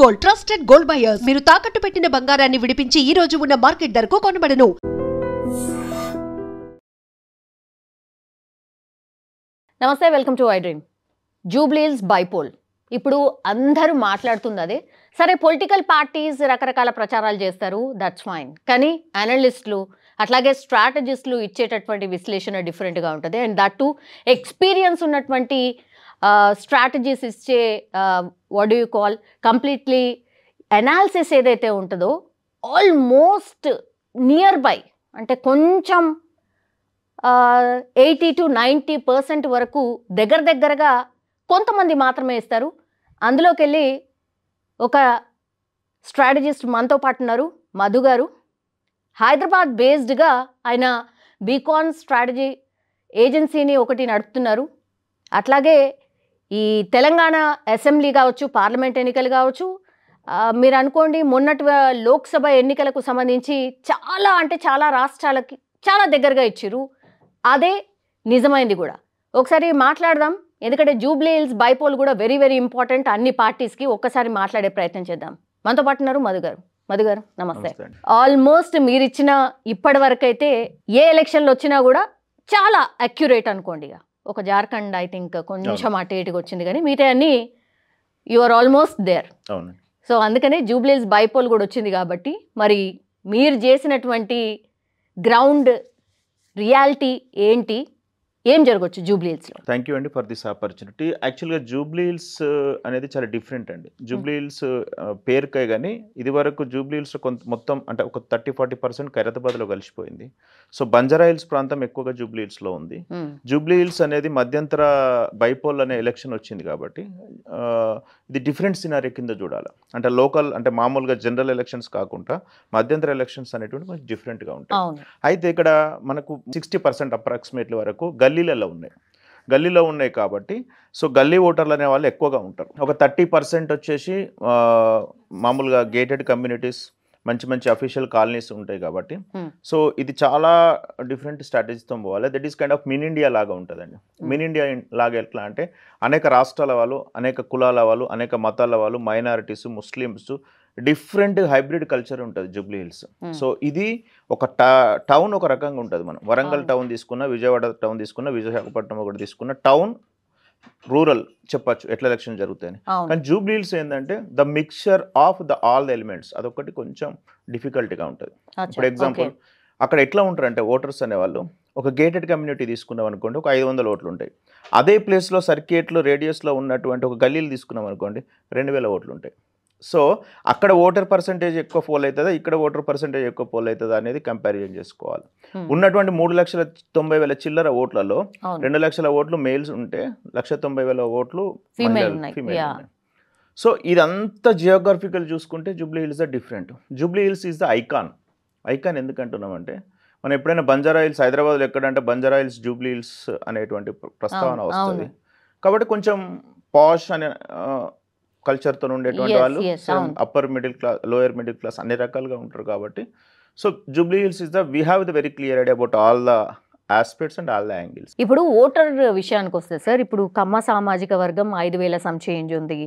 Gold trusted gold buyers మీరు తాకట్టు పెట్టిన బంగారాన్ని విడిపించి ఈ రోజు ఉన్న మార్కెట్ ధరకు కొనబడను. నమస్తే, welcome to I dream. Jubilee Hills bypoll ఇప్పుడు అందరూ మాట్లాడుతుంది అదే. సరే, పొలిటికల్ పార్టీస్ రకరకాల ప్రచారాలు చేస్తారు, దట్స్ ఫైన్. కానీ అనలిస్టులు అట్లాగే స్ట్రాటజిస్టులు ఇచ్చేటటువంటి విశ్లేషణ డిఫరెంట్గా ఉంటుంది. అండ్ దట్ టు ఎక్స్పీరియన్స్ ఉన్నటువంటి స్ట్రాటజీస్ ఇచ్చే what do you call completely analysis ఏదైతే ఉంటుందో ఆల్మోస్ట్ నియర్ బై అంటే కొంచెం 80 to 90% వరకు దగ్గరగా కొంతమంది మాత్రమే ఇస్తారు. అందులోకి వెళ్ళి ఒక స్ట్రాటజిస్ట్ మనతో పాటు ఉన్నారు, మధు గారు. హైదరాబాద్ బేస్డ్గా ఆయన బీకాన్ స్ట్రాటజీ ఏజెన్సీని ఒకటి నడుపుతున్నారు. అట్లాగే ఈ తెలంగాణ అసెంబ్లీ కావచ్చు, పార్లమెంట్ ఎన్నికలు కావచ్చు, మీరు అనుకోండి మొన్నటి లోక్సభ ఎన్నికలకు సంబంధించి చాలా రాష్ట్రాలకి చాలా దగ్గరగా ఇచ్చిర్రు. అదే నిజమైంది కూడా. ఒకసారి మాట్లాడదాం, ఎందుకంటే జూబ్లీహిల్స్ బైపోల్ కూడా వెరీ వెరీ ఇంపార్టెంట్ అన్ని పార్టీస్కి. ఒక్కసారి మాట్లాడే ప్రయత్నం చేద్దాం. మనతో పాటు ఉన్నారు మధు గారు. మధు గారు నమస్తే. ఆల్మోస్ట్ మీరు ఇచ్చిన ఇప్పటి వరకు అయితే ఏ ఎలక్షన్లు వచ్చినా కూడా చాలా అక్యురేట్ అనుకోండి. ఇక ఒక జార్ఖండ్ ఐ థింక్ కొంచెం అటు ఇటుగా వచ్చింది, కానీ మిగతా అన్ని you are almost there. So అందుకనే జూబ్లీహిల్స్ బైపోల్ కూడా వచ్చింది. కాబట్టి మరి మీరు చేసినటువంటి గ్రౌండ్ రియాలిటీ ఏంటి, ఏం జరగవచ్చు జూబ్లీహిల్స్లో? థ్యాంక్ యూ అండి ఫర్ దిస్ ఆపర్చునిటీ. యాక్చువల్గా జూబ్లీహిల్స్ అనేది చాలా డిఫరెంట్ అండి. జూబ్లీహిల్స్ పేరుకే కానీ ఇది వరకు జూబ్లీహిల్స్ మొత్తం అంటే ఒక 30-40% ఖైరతాబాద్లో కలిసిపోయింది. సో బంజారాహిల్స్ ప్రాంతం ఎక్కువగా జూబ్లీహిల్స్లో ఉంది. జూబ్లీహిల్స్ అనేది మధ్యంతర బైపోల్ అనే ఎలక్షన్ వచ్చింది కాబట్టి ఇది డిఫరెంట్ సినారీ కింద చూడాలి. అంటే లోకల్ అంటే మామూలుగా జనరల్ ఎలక్షన్స్ కాకుండా మధ్యంతర ఎలక్షన్స్ అనేటువంటి కొంచెం డిఫరెంట్గా ఉంటాయి. అయితే ఇక్కడ మనకు 60% అప్రాక్సిమేట్లీ వరకు గల్లీలో ఉన్నాయి కాబట్టి సో గల్లీ ఓటర్లు అనే వాళ్ళు ఎక్కువగా ఉంటారు. ఒక 30% వచ్చేసి మామూలుగా గేటెడ్ కమ్యూనిటీస్, మంచి అఫీషియల్ కాలనీస్ ఉంటాయి కాబట్టి సో ఇది చాలా డిఫరెంట్ స్ట్రాటజీతో పోవాలి. That is kind of mini India లాగా ఉంటుందండి. మిన్ ఇండియా లాగా ఎట్లా అంటే అనేక రాష్ట్రాల వాళ్ళు, అనేక కులాల వాళ్ళు, అనేక మతాల వాళ్ళు, minorities, Muslims, different hybrid culture ఉంటుంది జూబ్లీహిల్స్. సో ఇది ఒక టౌన్ ఒక రకంగా ఉంటుంది. మనం వరంగల్ టౌన్ తీసుకున్న, విజయవాడ టౌన్ తీసుకున్న, విశాఖపట్నం ఒకటి తీసుకున్న టౌన్ రూరల్ చెప్పచ్చు ఎట్లా ఎలక్షన్ జరుగుతాయని. కానీ జూబ్లీహిల్స్ ఏంటంటే the mixture of all the elements, అదొకటి కొంచెం డిఫికల్ట్గా ఉంటుంది. ఫర్ ఎగ్జాంపుల్ అక్కడ ఎట్లా ఉంటారు అంటే ఓటర్స్ అనేవాళ్ళు ఒక గేటెడ్ కమ్యూనిటీ తీసుకున్నాం అనుకోండి, ఒక 500 ఓట్లు ఉంటాయి. అదే ప్లేస్లో సర్క్యూట్లో రేడియస్లో ఉన్నటువంటి ఒక గల్లీలు తీసుకున్నాం అనుకోండి, 2000 ఓట్లు ఉంటాయి. సో అక్కడ ఓటర్ పర్సంటేజ్ ఎక్కువ పోల్ అవుతుందా, ఇక్కడ ఓటర్ పర్సంటేజ్ ఎక్కువ పోల్ అవుతుందా అనేది కంపారిజన్ చేసుకోవాలి. ఉన్నటువంటి 3,90,000 చిల్లర ఓట్లలో 2 లక్షల ఓట్లు మేల్స్ ఉంటే 1,90,000 ఓట్లు ఫీమేల్. సో ఇదంతా జియోగ్రఫికల్ చూసుకుంటే Jubilee Hills different. Jubilee Hills is the icon ఎందుకంటున్నామంటే మనం ఎప్పుడైనా బంజారాహిల్స్ హైదరాబాద్లో ఎక్కడంటే బంజారాహిల్స్ జూబ్లీహిల్స్ అనేటువంటి ప్రస్తావన వస్తుంది. కాబట్టి కొంచెం పాష్ అనే కల్చర్తో ఉండేటువంటి వాళ్ళు upper middle class, lower middle class అన్ని రకాలుగా ఉంటారు. కాబట్టి so Jubilee Hills is we have the very clear idea about all the aspects and all the angles. ఇప్పుడు ఓటర్ విషయానికి వస్తే సార్, ఇప్పుడు కమ్మ సామాజిక వర్గం 5,000 సమ్ చేంజ్ ఉంది,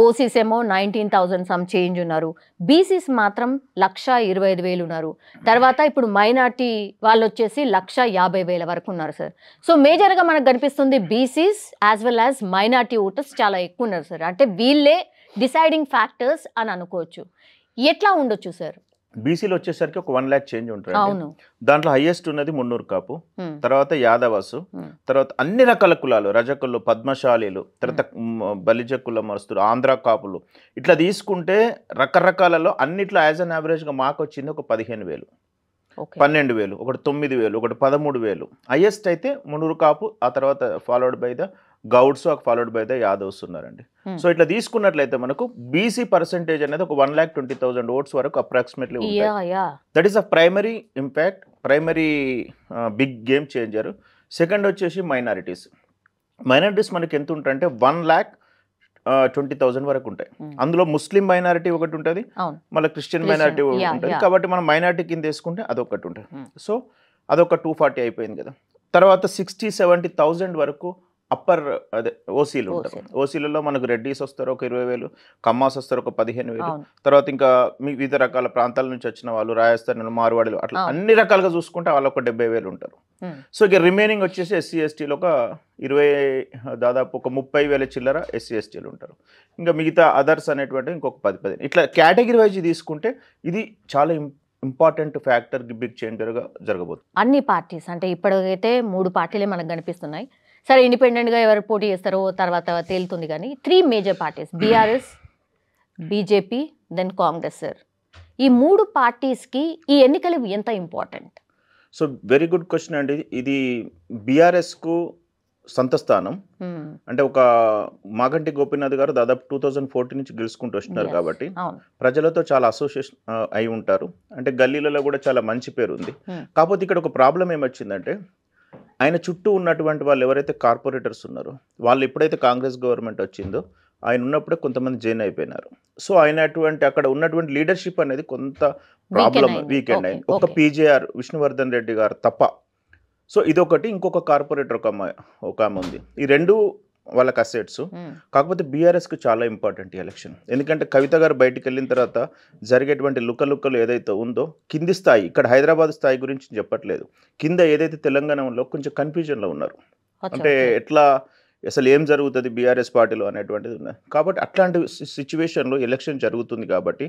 ఓసీస్ ఏమో 19,000 సమ్ చేంజ్ ఉన్నారు, బీసీస్ మాత్రం 1,25,000 ఉన్నారు. తర్వాత ఇప్పుడు మైనార్టీ వాళ్ళు వచ్చేసి 1,50,000 వరకు ఉన్నారు సార్. సో మేజర్గా మనకు కనిపిస్తుంది BCs as well as minority voters చాలా ఎక్కువ ఉన్నారు సార్. అంటే వీళ్ళే డిసైడింగ్ ఫ్యాక్టర్స్ అని అనుకోవచ్చు. ఎట్లా ఉండొచ్చు సార్? బీసీలో వచ్చేసరికి ఒక 1 lakh చేంజ్ ఉంటుంది. దాంట్లో హైయెస్ట్ ఉన్నది మున్నూరు కాపు, తర్వాత యాదవాసు, తర్వాత అన్ని రకాల కులాలు, రజకులు, పద్మశాలీలు, తర్వాత బలిజ కులమస్తులు, ఆంధ్ర కాపులు, ఇట్లా తీసుకుంటే రకరకాలలో అన్నిట్లో యాజ్ అన్ యావరేజ్గా మాకు వచ్చింది ఒక 15,000, 12,000, ఒకటి 9,000, ఒకటి 13,000. హైయెస్ట్ అయితే మున్నూరు కాపు, ఆ తర్వాత followed by the Gouds, followed by the Yadavs ఉన్నారండి. సో ఇట్లా తీసుకున్నట్లయితే మనకు బీసీ పర్సెంటేజ్ అనేది ఒక 1,20,000 ఓట్స్ వరకు అప్రాక్సిమేట్లీ ఉంటాయి. That is a primary impact, primary big game changer. Second వచ్చేసి మైనారిటీస్ మనకి ఎంత ఉంటాయంటే 1,20,000 వరకు ఉంటాయి. అందులో ముస్లిం మైనారిటీ ఒకటి ఉంటుంది, మళ్ళీ క్రిస్టియన్ మైనారిటీ ఒకటి ఉంటుంది. కాబట్టి మనం మైనారిటీ కింద వేసుకుంటే అదొకటి ఉంటుంది. సో అదొక 240 అయిపోయింది కదా. తర్వాత 60-70,000 వరకు అప్పర్ అదే ఓసీలు ఉంటారు. ఓసీలలో మనకు రెడ్డీస్ వస్తారు ఒక 20,000, కమ్మాస్ వస్తారు ఒక 15,000, తర్వాత ఇంకా వివిధ రకాల ప్రాంతాల నుంచి వచ్చిన వాళ్ళు రాజస్థాన్, మార్వాడీలు, అట్లా అన్ని రకాలుగా చూసుకుంటే వాళ్ళు ఒక 70,000 ఉంటారు. సో ఇక రిమైనింగ్ వచ్చేసి ఎస్సీ ఎస్టీలు ఒక 20, దాదాపు ఒక 30,000 చిల్లర ఎస్సీ ఎస్టీలు ఉంటారు. ఇంకా మిగతా అదర్స్ అనేటువంటి ఇంకొక 10-15. ఇట్లా కేటగిరీ వైజ్ తీసుకుంటే ఇది చాలా ఇంపార్టెంట్ ఫ్యాక్టర్, బిగ్ చేంజర్గా జరగబోతుంది. అన్ని పార్టీస్ అంటే ఇప్పటికైతే 3 పార్టీలే మనకు కనిపిస్తున్నాయి. సరే ఇండిపెండెంట్గా ఎవరు పోటీ చేస్తారో తర్వాత తేలుతుంది, కానీ 3 major parties BRS, BJP, then Congress. Sir ఈ 3 పార్టీస్కి ఈ ఎన్నికలు ఎంత important? So very good question అండి. ఇది బీఆర్ఎస్కు సొంత స్థానం. అంటే ఒక మాగంటి గోపీనాథ్ గారు దాదాపు 2014 నుంచి గెలుచుకుంటూ వస్తున్నారు కాబట్టి ప్రజలతో చాలా అసోసియేషన్ అయి ఉంటారు. అంటే గల్లీలలో కూడా చాలా మంచి పేరు ఉంది. కాకపోతే ఇక్కడ ఒక ప్రాబ్లం ఏమొచ్చిందంటే ఆయన చుట్టూ ఉన్నటువంటి వాళ్ళు ఎవరైతే కార్పొరేటర్స్ ఉన్నారో వాళ్ళు ఎప్పుడైతే కాంగ్రెస్ గవర్నమెంట్ వచ్చిందో ఆయన ఉన్నప్పుడే కొంతమంది జైన్ అయిపోయినారు. సో అయినటువంటి అక్కడ ఉన్నటువంటి లీడర్షిప్ అనేది కొంత ప్రాబ్లం వీకెండ్ అయింది. ఒక పీజేఆర్ విష్ణువర్ధన్ రెడ్డి గారు తప్ప. సో ఇదొకటి. ఇంకొక కార్పొరేటర్ ఒక ఆమె ఉంది. ఈ 2 వాళ్ళకి అసెట్స్. కాకపోతే బీఆర్ఎస్కి చాలా ఇంపార్టెంట్ ఈ ఎలక్షన్. ఎందుకంటే కవిత గారు బయటికి వెళ్ళిన తర్వాత జరిగేటువంటి లుక్కలు ఏదైతే ఉందో కింది స్థాయి, ఇక్కడ హైదరాబాద్ స్థాయి గురించి చెప్పట్లేదు, కింద ఏదైతే తెలంగాణలో కొంచెం కన్ఫ్యూజన్లో ఉన్నారు. అంటే ఎట్లా అసలు ఏం జరుగుతుంది బీఆర్ఎస్ పార్టీలో అనేటువంటిది ఉన్నది. కాబట్టి అట్లాంటి సిచ్యువేషన్లో ఎలక్షన్ జరుగుతుంది కాబట్టి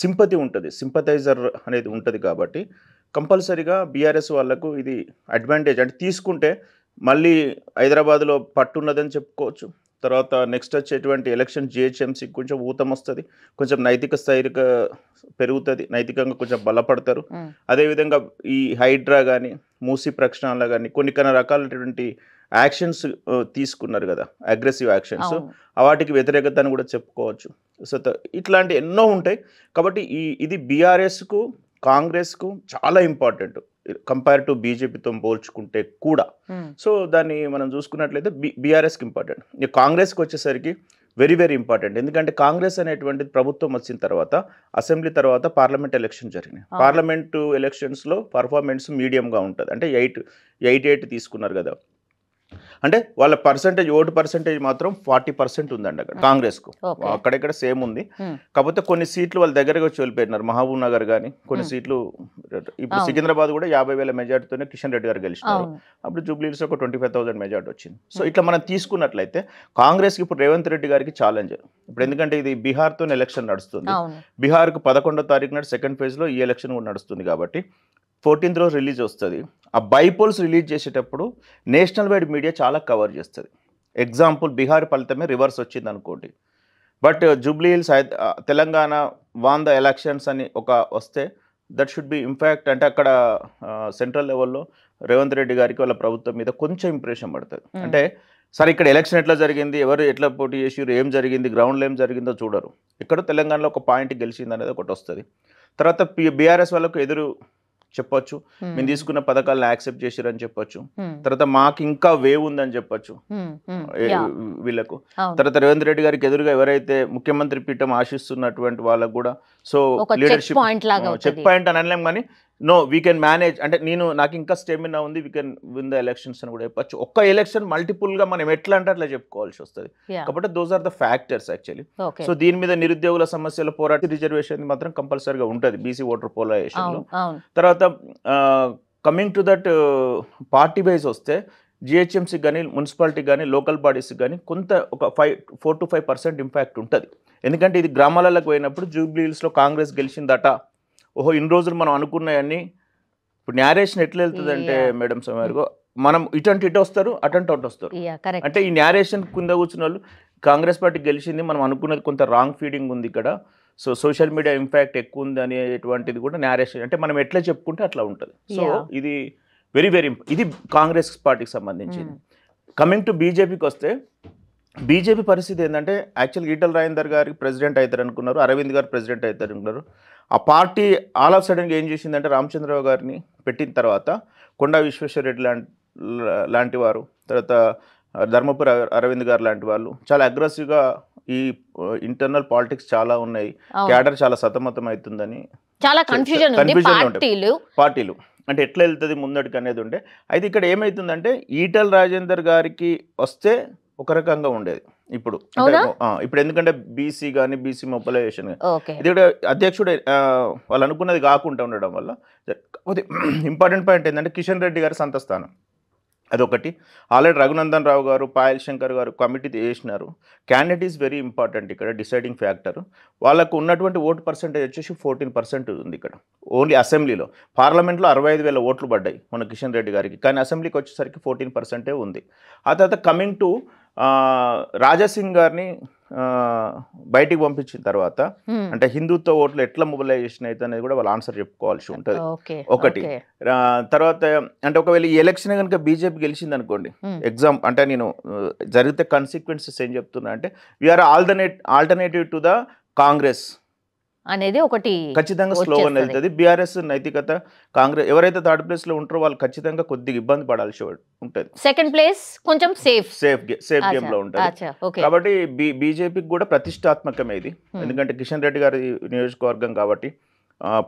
సింపతి ఉంటుంది, సింపథైజర్ అనేది ఉంటుంది. కాబట్టి కంపల్సరీగా బీఆర్ఎస్ వాళ్ళకు ఇది అడ్వాంటేజ్. అంటే తీసుకుంటే మళ్ళీ హైదరాబాద్లో పట్టున్నదని చెప్పుకోవచ్చు. తర్వాత నెక్స్ట్ వచ్చేటువంటి ఎలక్షన్ జిహెచ్ఎంసీకి కొంచెం ఊతం వస్తుంది, కొంచెం నైతిక స్థైర్యంగా పెరుగుతుంది, నైతికంగా కొంచెం బలపడతారు. అదేవిధంగా ఈ హైడ్రా కానీ మూసీ ప్రక్షాళన కానీ కొన్ని రకాలైనటువంటి యాక్షన్స్ తీసుకున్నారు కదా, అగ్రెసివ్ యాక్షన్స్, వాటికి వ్యతిరేకతను కూడా చెప్పుకోవచ్చు. సో ఇట్లాంటి ఎన్నో ఉంటాయి. కాబట్టి ఇది బీఆర్ఎస్కు కాంగ్రెస్కు చాలా ఇంపార్టెంట్ కంపేర్ టు బీజేపీతో పోల్చుకుంటే కూడా. సో దాన్ని మనం చూసుకున్నట్లయితే బీఆర్ఎస్కి ఇంపార్టెంట్. ఇక కాంగ్రెస్కి వచ్చేసరికి వెరీ వెరీ ఇంపార్టెంట్. ఎందుకంటే కాంగ్రెస్ అనేటువంటిది ప్రభుత్వం వచ్చిన తర్వాత అసెంబ్లీ తర్వాత పార్లమెంట్ ఎలక్షన్ జరిగినాయి. పార్లమెంటు ఎలక్షన్స్లో పర్ఫార్మెన్స్ మీడియంగా ఉంటుంది. అంటే 88 తీసుకున్నారు కదా. అంటే వాళ్ళ ఓటు పర్సెంటేజ్ మాత్రం 40% ఉందండి అక్కడ కాంగ్రెస్కు. అక్కడెక్కడ సేమ్ ఉంది. కాకపోతే కొన్ని సీట్లు వాళ్ళ దగ్గరగా వచ్చి వెళ్ళిపోయినారు. మహబూబ్ నగర్ కానీ కొన్ని సీట్లు. ఇప్పుడు సికింద్రాబాద్ కూడా 50,000 మెజార్టీతోనే కిషన్ రెడ్డి గారు గెలిచినారు. అప్పుడు జూబ్లీహిల్స్ ఒక 25,000 మెజార్టీ వచ్చింది. సో ఇట్లా మనం తీసుకున్నట్లయితే కాంగ్రెస్కి ఇప్పుడు రేవంత్ రెడ్డి గారికి ఛాలెంజ్. ఇప్పుడు ఎందుకంటే ఇది బీహార్తో ఎలక్షన్ నడుస్తుంది. బీహార్కు 11వ తారీఖు నాడు సెకండ్ ఫేజ్లో ఈ ఎలక్షన్ కూడా నడుస్తుంది. కాబట్టి 14th రోజు రిలీజ్ వస్తుంది. ఆ బైపోల్స్ రిలీజ్ చేసేటప్పుడు నేషనల్ వైడ్ మీడియా చాలా కవర్ చేస్తుంది. ఎగ్జాంపుల్ బీహార్ ఫలితమే రివర్స్ వచ్చింది అనుకోండి, but Jubilee Hills Telangana won the elections అని వస్తే దట్ షుడ్ బి ఇంపాక్ట్. అంటే అక్కడ సెంట్రల్ లెవెల్లో రేవంత్ రెడ్డి గారికి వాళ్ళ ప్రభుత్వం మీద కొంచెం ఇంప్రెషన్ పడుతుంది. అంటే సరే ఇక్కడ ఎలక్షన్ ఎట్లా జరిగింది, ఎవరు ఎట్లా పోటీ చేసారు, ఏం జరిగింది, గ్రౌండ్లో ఏం జరిగిందో చూడరు. ఇక్కడ తెలంగాణలో ఒక పాయింట్ గెలిచింది అనేది ఒకటి వస్తుంది. తర్వాత బీఆర్ఎస్ వాళ్ళకు ఎదురు చెప్పొచ్చు, మేము తీసుకున్న పథకాలను యాక్సెప్ట్ చేసిరని చెప్పొచ్చు. తర్వాత మాకు ఇంకా వేవ్ ఉందని చెప్పొచ్చు వీళ్ళకు. తర్వాత రేవంత్ రెడ్డి గారికి ఎదురుగా ఎవరైతే ముఖ్యమంత్రి పీఠం ఆశిస్తున్నటువంటి వాళ్ళకు కూడా సో లీడర్షిప్ చెక్ పాయింట్ అని అనలేం, కానీ నో వీ కెన్ మేనేజ్. అంటే నాకు ఇంకా స్టెమినా ఉంది, we can win the elections అని కూడా చెప్పచ్చు. ఒక్క ఎలక్షన్ మల్టిపుల్గా మనం ఎట్లా అంటే అట్లా చెప్పుకోవాల్సి వస్తుంది. కాబట్టి those are the factors actually. So దీని మీద నిరుద్యోగుల సమస్యల పోరాట రిజర్వేషన్ మాత్రం కంపల్సరీగా ఉంటుంది బీసీ ఓటర్ పోలరైజేషన్లో. తర్వాత coming to that party wise వస్తే జిహెచ్ఎంసీ కానీ మున్సిపాలిటీ కానీ లోకల్ బాడీస్కి కానీ కొంత ఒక 4 to 5% ఇంపాక్ట్ ఉంటుంది. ఎందుకంటే ఇది గ్రామాలకు పోయినప్పుడు జూబ్లీహిల్స్లో కాంగ్రెస్ గెలిచిందట, ఓహో ఇన్ని రోజులు మనం అనుకున్నాయన్నీ ఇప్పుడు న్యారేషన్ ఎట్లా వెళ్తుంది అంటే మేడం సమయారు మనం ఇటు వస్తారు అటు వస్తారు. అంటే ఈ న్యారేషన్ కింద కూర్చున్న వాళ్ళు కాంగ్రెస్ పార్టీ గెలిచింది, మనం అనుకున్నది కొంత రాంగ్ ఫీడింగ్ ఉంది ఇక్కడ, సో సోషల్ మీడియా ఇంపాక్ట్ ఎక్కువ ఉంది అనేటువంటిది కూడా న్యారేషన్. అంటే మనం ఎట్లా చెప్పుకుంటే అట్లా ఉంటుంది. సో ఇది వెరీ వెరీ ఇది కాంగ్రెస్ పార్టీకి సంబంధించింది. కమింగ్ టు బీజేపీకి వస్తే బీజేపీ పరిస్థితి ఏంటంటే యాక్చువల్గా ఈటల రాజేందర్ గారికి ప్రెసిడెంట్ అవుతారు అనుకున్నారు, అరవింద్ గారు ప్రెసిడెంట్ అవుతారు అనుకున్నారు. ఆ పార్టీ ఆల్ ఆఫ్ సడన్గా ఏం చేసిందంటే రామచంద్రరావు గారిని పెట్టిన తర్వాత కొండా విశ్వేశ్వరరెడ్డి లాంటి వారు, తర్వాత ధర్మపురి అరవింద్ గారు లాంటి వాళ్ళు చాలా అగ్రెసివ్గా ఈ ఇంటర్నల్ పాలిటిక్స్ చాలా ఉన్నాయి, క్యాడర్ చాలా సతమతం అవుతుందని చాలా కన్ఫ్యూజన్ పార్టీలు. అంటే ఎట్లా వెళ్తుంది ముందటికి అనేది ఉండే. అయితే ఇక్కడ ఏమవుతుందంటే ఈటల రాజేందర్ గారికి వస్తే ఒక రకంగా ఉండేది ఇప్పుడు ఇప్పుడు ఎందుకంటే బీసీ కానీ బీసీ మొబిలైజేషన్ ఇది కూడా అధ్యక్షుడు వాళ్ళు అనుకున్నది కాకుండా ఉండడం వల్ల ఇంపార్టెంట్ పాయింట్ ఏంటంటే కిషన్ రెడ్డి గారి సొంత స్థానం అదొకటి. ఆల్రెడీ రఘునందన్ రావు గారు పాయల్ శంకర్ గారు కమిటీ చేసినారు. క్యాండిడేట్ ఈజ్ వెరీ ఇంపార్టెంట్ ఇక్కడ డిసైడింగ్ ఫ్యాక్టర్. వాళ్ళకు ఉన్నటువంటి ఓటు పర్సెంటేజ్ వచ్చేసి 14% ఉంది ఇక్కడ ఓన్లీ అసెంబ్లీలో. పార్లమెంట్లో 65,000 ఓట్లు పడ్డాయి మన కిషన్ రెడ్డి గారికి, కానీ అసెంబ్లీకి వచ్చేసరికి 14% ఉంది. ఆ తర్వాత కమింగ్ టు రాజాసింగ్ గారిని బయటికి పంపించిన తర్వాత అంటే హిందుత్వ ఓట్లు ఎట్లా మొబిలైజేషన్ అయితే అనేది కూడా వాళ్ళు ఆన్సర్ చెప్పుకోవాల్సి ఉంటుంది ఒకటి. తర్వాత అంటే ఒకవేళ ఈ ఎలక్షన్ కనుక బీజేపీ గెలిచింది అనుకోండి, ఎగ్జామ్ అంటే నేను జరిగితే కాన్సిక్వెన్సెస్ ఏం చెప్తున్నా అంటే we are alternative to the Congress అనేది ఒకటి ఖచ్చితంగా స్లోగన్ వెళ్తుంది. బీఆర్ఎస్ నైతికత కాంగ్రెస్ ఎవరైతే థర్డ్ ప్లేస్ లో ఉంటారో వాళ్ళు ఖచ్చితంగా కొద్దిగా ఇబ్బంది పడాల్సి ఉంటుంది. సెకండ్ ప్లేస్ కొంచెం సేఫ్ గేమ్ లో ఉంటుంది. కాబట్టి బీజేపీకి కూడా ప్రతిష్టాత్మకమే ఇది. ఎందుకంటే కిషన్ రెడ్డి గారి నియోజకవర్గం కాబట్టి,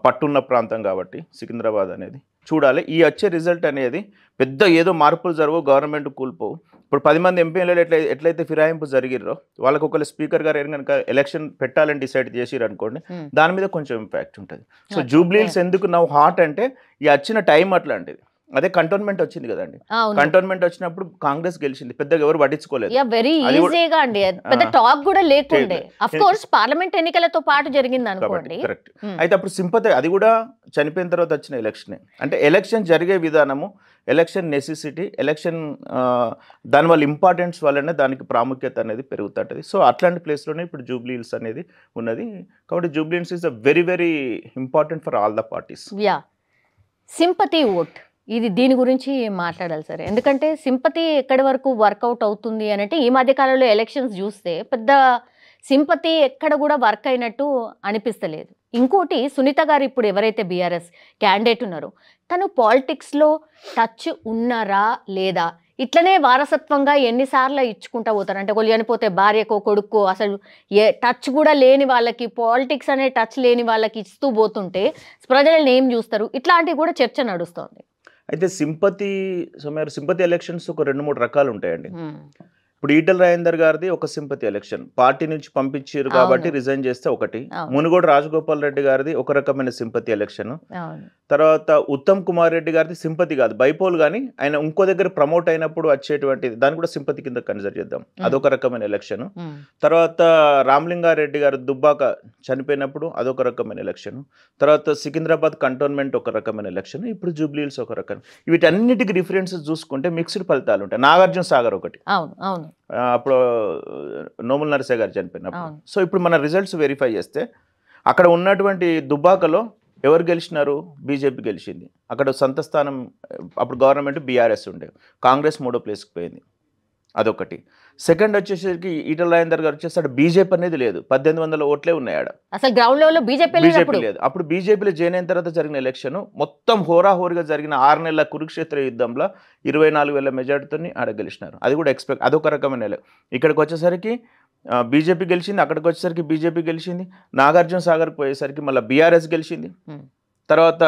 పట్టున్న ప్రాంతం కాబట్టి సికింద్రాబాద్ అనేది చూడాలి. ఈ వచ్చే రిజల్ట్ అనేది పెద్ద ఏదో మార్పులు జరగవు, గవర్నమెంట్ కూలిపోవు. ఇప్పుడు 10 మంది ఎంపీలు ఎట్లయితే ఫిరాయింపు జరిగిరో వాళ్ళకి ఒకవేళ స్పీకర్ గారు కనుక ఎలక్షన్ పెట్టాలని డిసైడ్ చేసిరు అనుకోండి, దాని మీద కొంచెం ఇంపాక్ట్ ఉంటుంది. సో జూబ్లీహిల్స్ ఎందుకు నవ్వు హాట్ అంటే ఈ వచ్చిన టైం అట్లాంటిది. అదే కంటోన్మెంట్ వచ్చింది కదండి, కంటోన్మెంట్ వచ్చినప్పుడు కాంగ్రెస్ గెలిచింది, పెద్దగా ఎవరు పట్టించుకోలేదు. వెరీ ఈజీగా అండి, పెద్ద టాక్ కూడా లేకుండే. ఆఫ్ కోర్స్ పార్లమెంట్ ఎన్నికలతో పాటు జరిగింది అనుకోండి. కరెక్ట్. అయితే అప్పుడు సింపతి అది కూడా చనిపోయిన తర్వాత వచ్చిన ఎలక్షనే. అంటే ఎలక్షన్ జరిగే విధానము, ఎలక్షన్ నెసెసిటీ, ఎలక్షన్ దానివల్ల ఇంపార్టెన్స్ వల్లనే దానికి ప్రాముఖ్యత అనేది పెరుగుతుంటుంది. సో అట్లాంటి ప్లేస్లోనే ఇప్పుడు జూబ్లీహిల్స్ అనేది ఉన్నది. కాబట్టి Jubilee Hills is a very very important for all the parties. Sympathy vote ఇది దీని గురించి మాట్లాడాలి సార్. ఎందుకంటే సింపతి ఎక్కడి వరకు వర్కౌట్ అవుతుంది అని అంటే ఈ మధ్యకాలంలో ఎలక్షన్స్ చూస్తే పెద్ద సింపతి ఎక్కడ కూడా వర్క్ అయినట్టు అనిపిస్తలేదు. ఇంకోటి సునీత గారు ఇప్పుడు ఎవరైతే బీఆర్ఎస్ క్యాండిడేట్ ఉన్నారో తను పాలిటిక్స్లో టచ్ ఉన్నారా లేదా, ఇట్లనే వారసత్వంగా ఎన్నిసార్లు ఇచ్చుకుంటా పోతారు. అంటే ఒకళ్ళు చనిపోతే భార్యకో కొడుకో అసలు టచ్ కూడా లేని వాళ్ళకి, పాలిటిక్స్ అనే టచ్ లేని వాళ్ళకి ఇస్తూ పోతుంటే ప్రజలను ఏం చూస్తారు, ఇట్లాంటివి కూడా చర్చ నడుస్తుంది. అయితే సింపతి ఎలక్షన్స్ ఒక 2-3 రకాలు ఉంటాయండి. ఇప్పుడు ఈటల రాజేందర్ గారిది ఒక సింపతి ఎలక్షన్, పార్టీ నుంచి పంపించారు కాబట్టి రిజైన్ చేస్తే ఒకటి. మునుగోడు రాజగోపాల్ రెడ్డి గారిది ఒక రకమైన సింపతి ఎలక్షన్. తర్వాత ఉత్తమ్ కుమార్ రెడ్డి గారిది సింపతి కాదు, బైపోల్, కానీ ఆయన ఇంకో దగ్గర ప్రమోట్ అయినప్పుడు వచ్చేటువంటి దాన్ని కూడా సింపతి కింద కన్సిడర్ చేద్దాం, అదొక రకమైన ఎలక్షన్. తర్వాత రామలింగారెడ్డి గారు దుబ్బాక చనిపోయినప్పుడు అదొక రకమైన ఎలక్షన్. తర్వాత సికింద్రాబాద్ కంటోన్మెంట్ ఒక రకమైన ఎలక్షన్. ఇప్పుడు జూబ్లీహిల్స్ ఒక రకం. వీటన్నిటికి డిఫరెన్సెస్ చూసుకుంటే మిక్స్డ్ ఫలితాలు ఉంటాయి. నాగార్జున సాగర్ ఒకటి, అప్పుడు నోముల నరసయ్య గారు చనిపోయినప్పుడు. సో ఇప్పుడు మన రిజల్ట్స్ వెరిఫై చేస్తే అక్కడ ఉన్నటువంటి దుబ్బాకలో ఎవరు గెలిచినారు, బీజేపీ గెలిచింది. అక్కడ సొంత స్థానం అప్పుడు గవర్నమెంట్ బీఆర్ఎస్ ఉండే, కాంగ్రెస్ 3వ ప్లేస్కి పోయింది, అదొకటి. సెకండ్ వచ్చేసరికి ఈటల రాజేందర్ గారు వచ్చేసాడు, బీజేపీ అనేది లేదు, 1800 ఓట్లే ఉన్నాయి ఆడ, అసలు గ్రౌండ్ లెవెల్లో బీజేపీ లేదు. అప్పుడు బీజేపీలో జాయిన్ అయిన తర్వాత జరిగిన ఎలక్షన్ మొత్తం హోరాహోరీగా జరిగిన 6 నెలల కురుక్షేత్ర యుద్ధంలో 24,000 మెజార్టీతో ఆడ గెలిచినారు. అది కూడా అదొక రకమైన. ఇక్కడికి వచ్చేసరికి బీజేపీ గెలిచింది, అక్కడికి వచ్చేసరికి బీజేపీ గెలిచింది. నాగార్జున సాగర్కి పోయేసరికి మళ్ళీ బీఆర్ఎస్ గెలిచింది. తర్వాత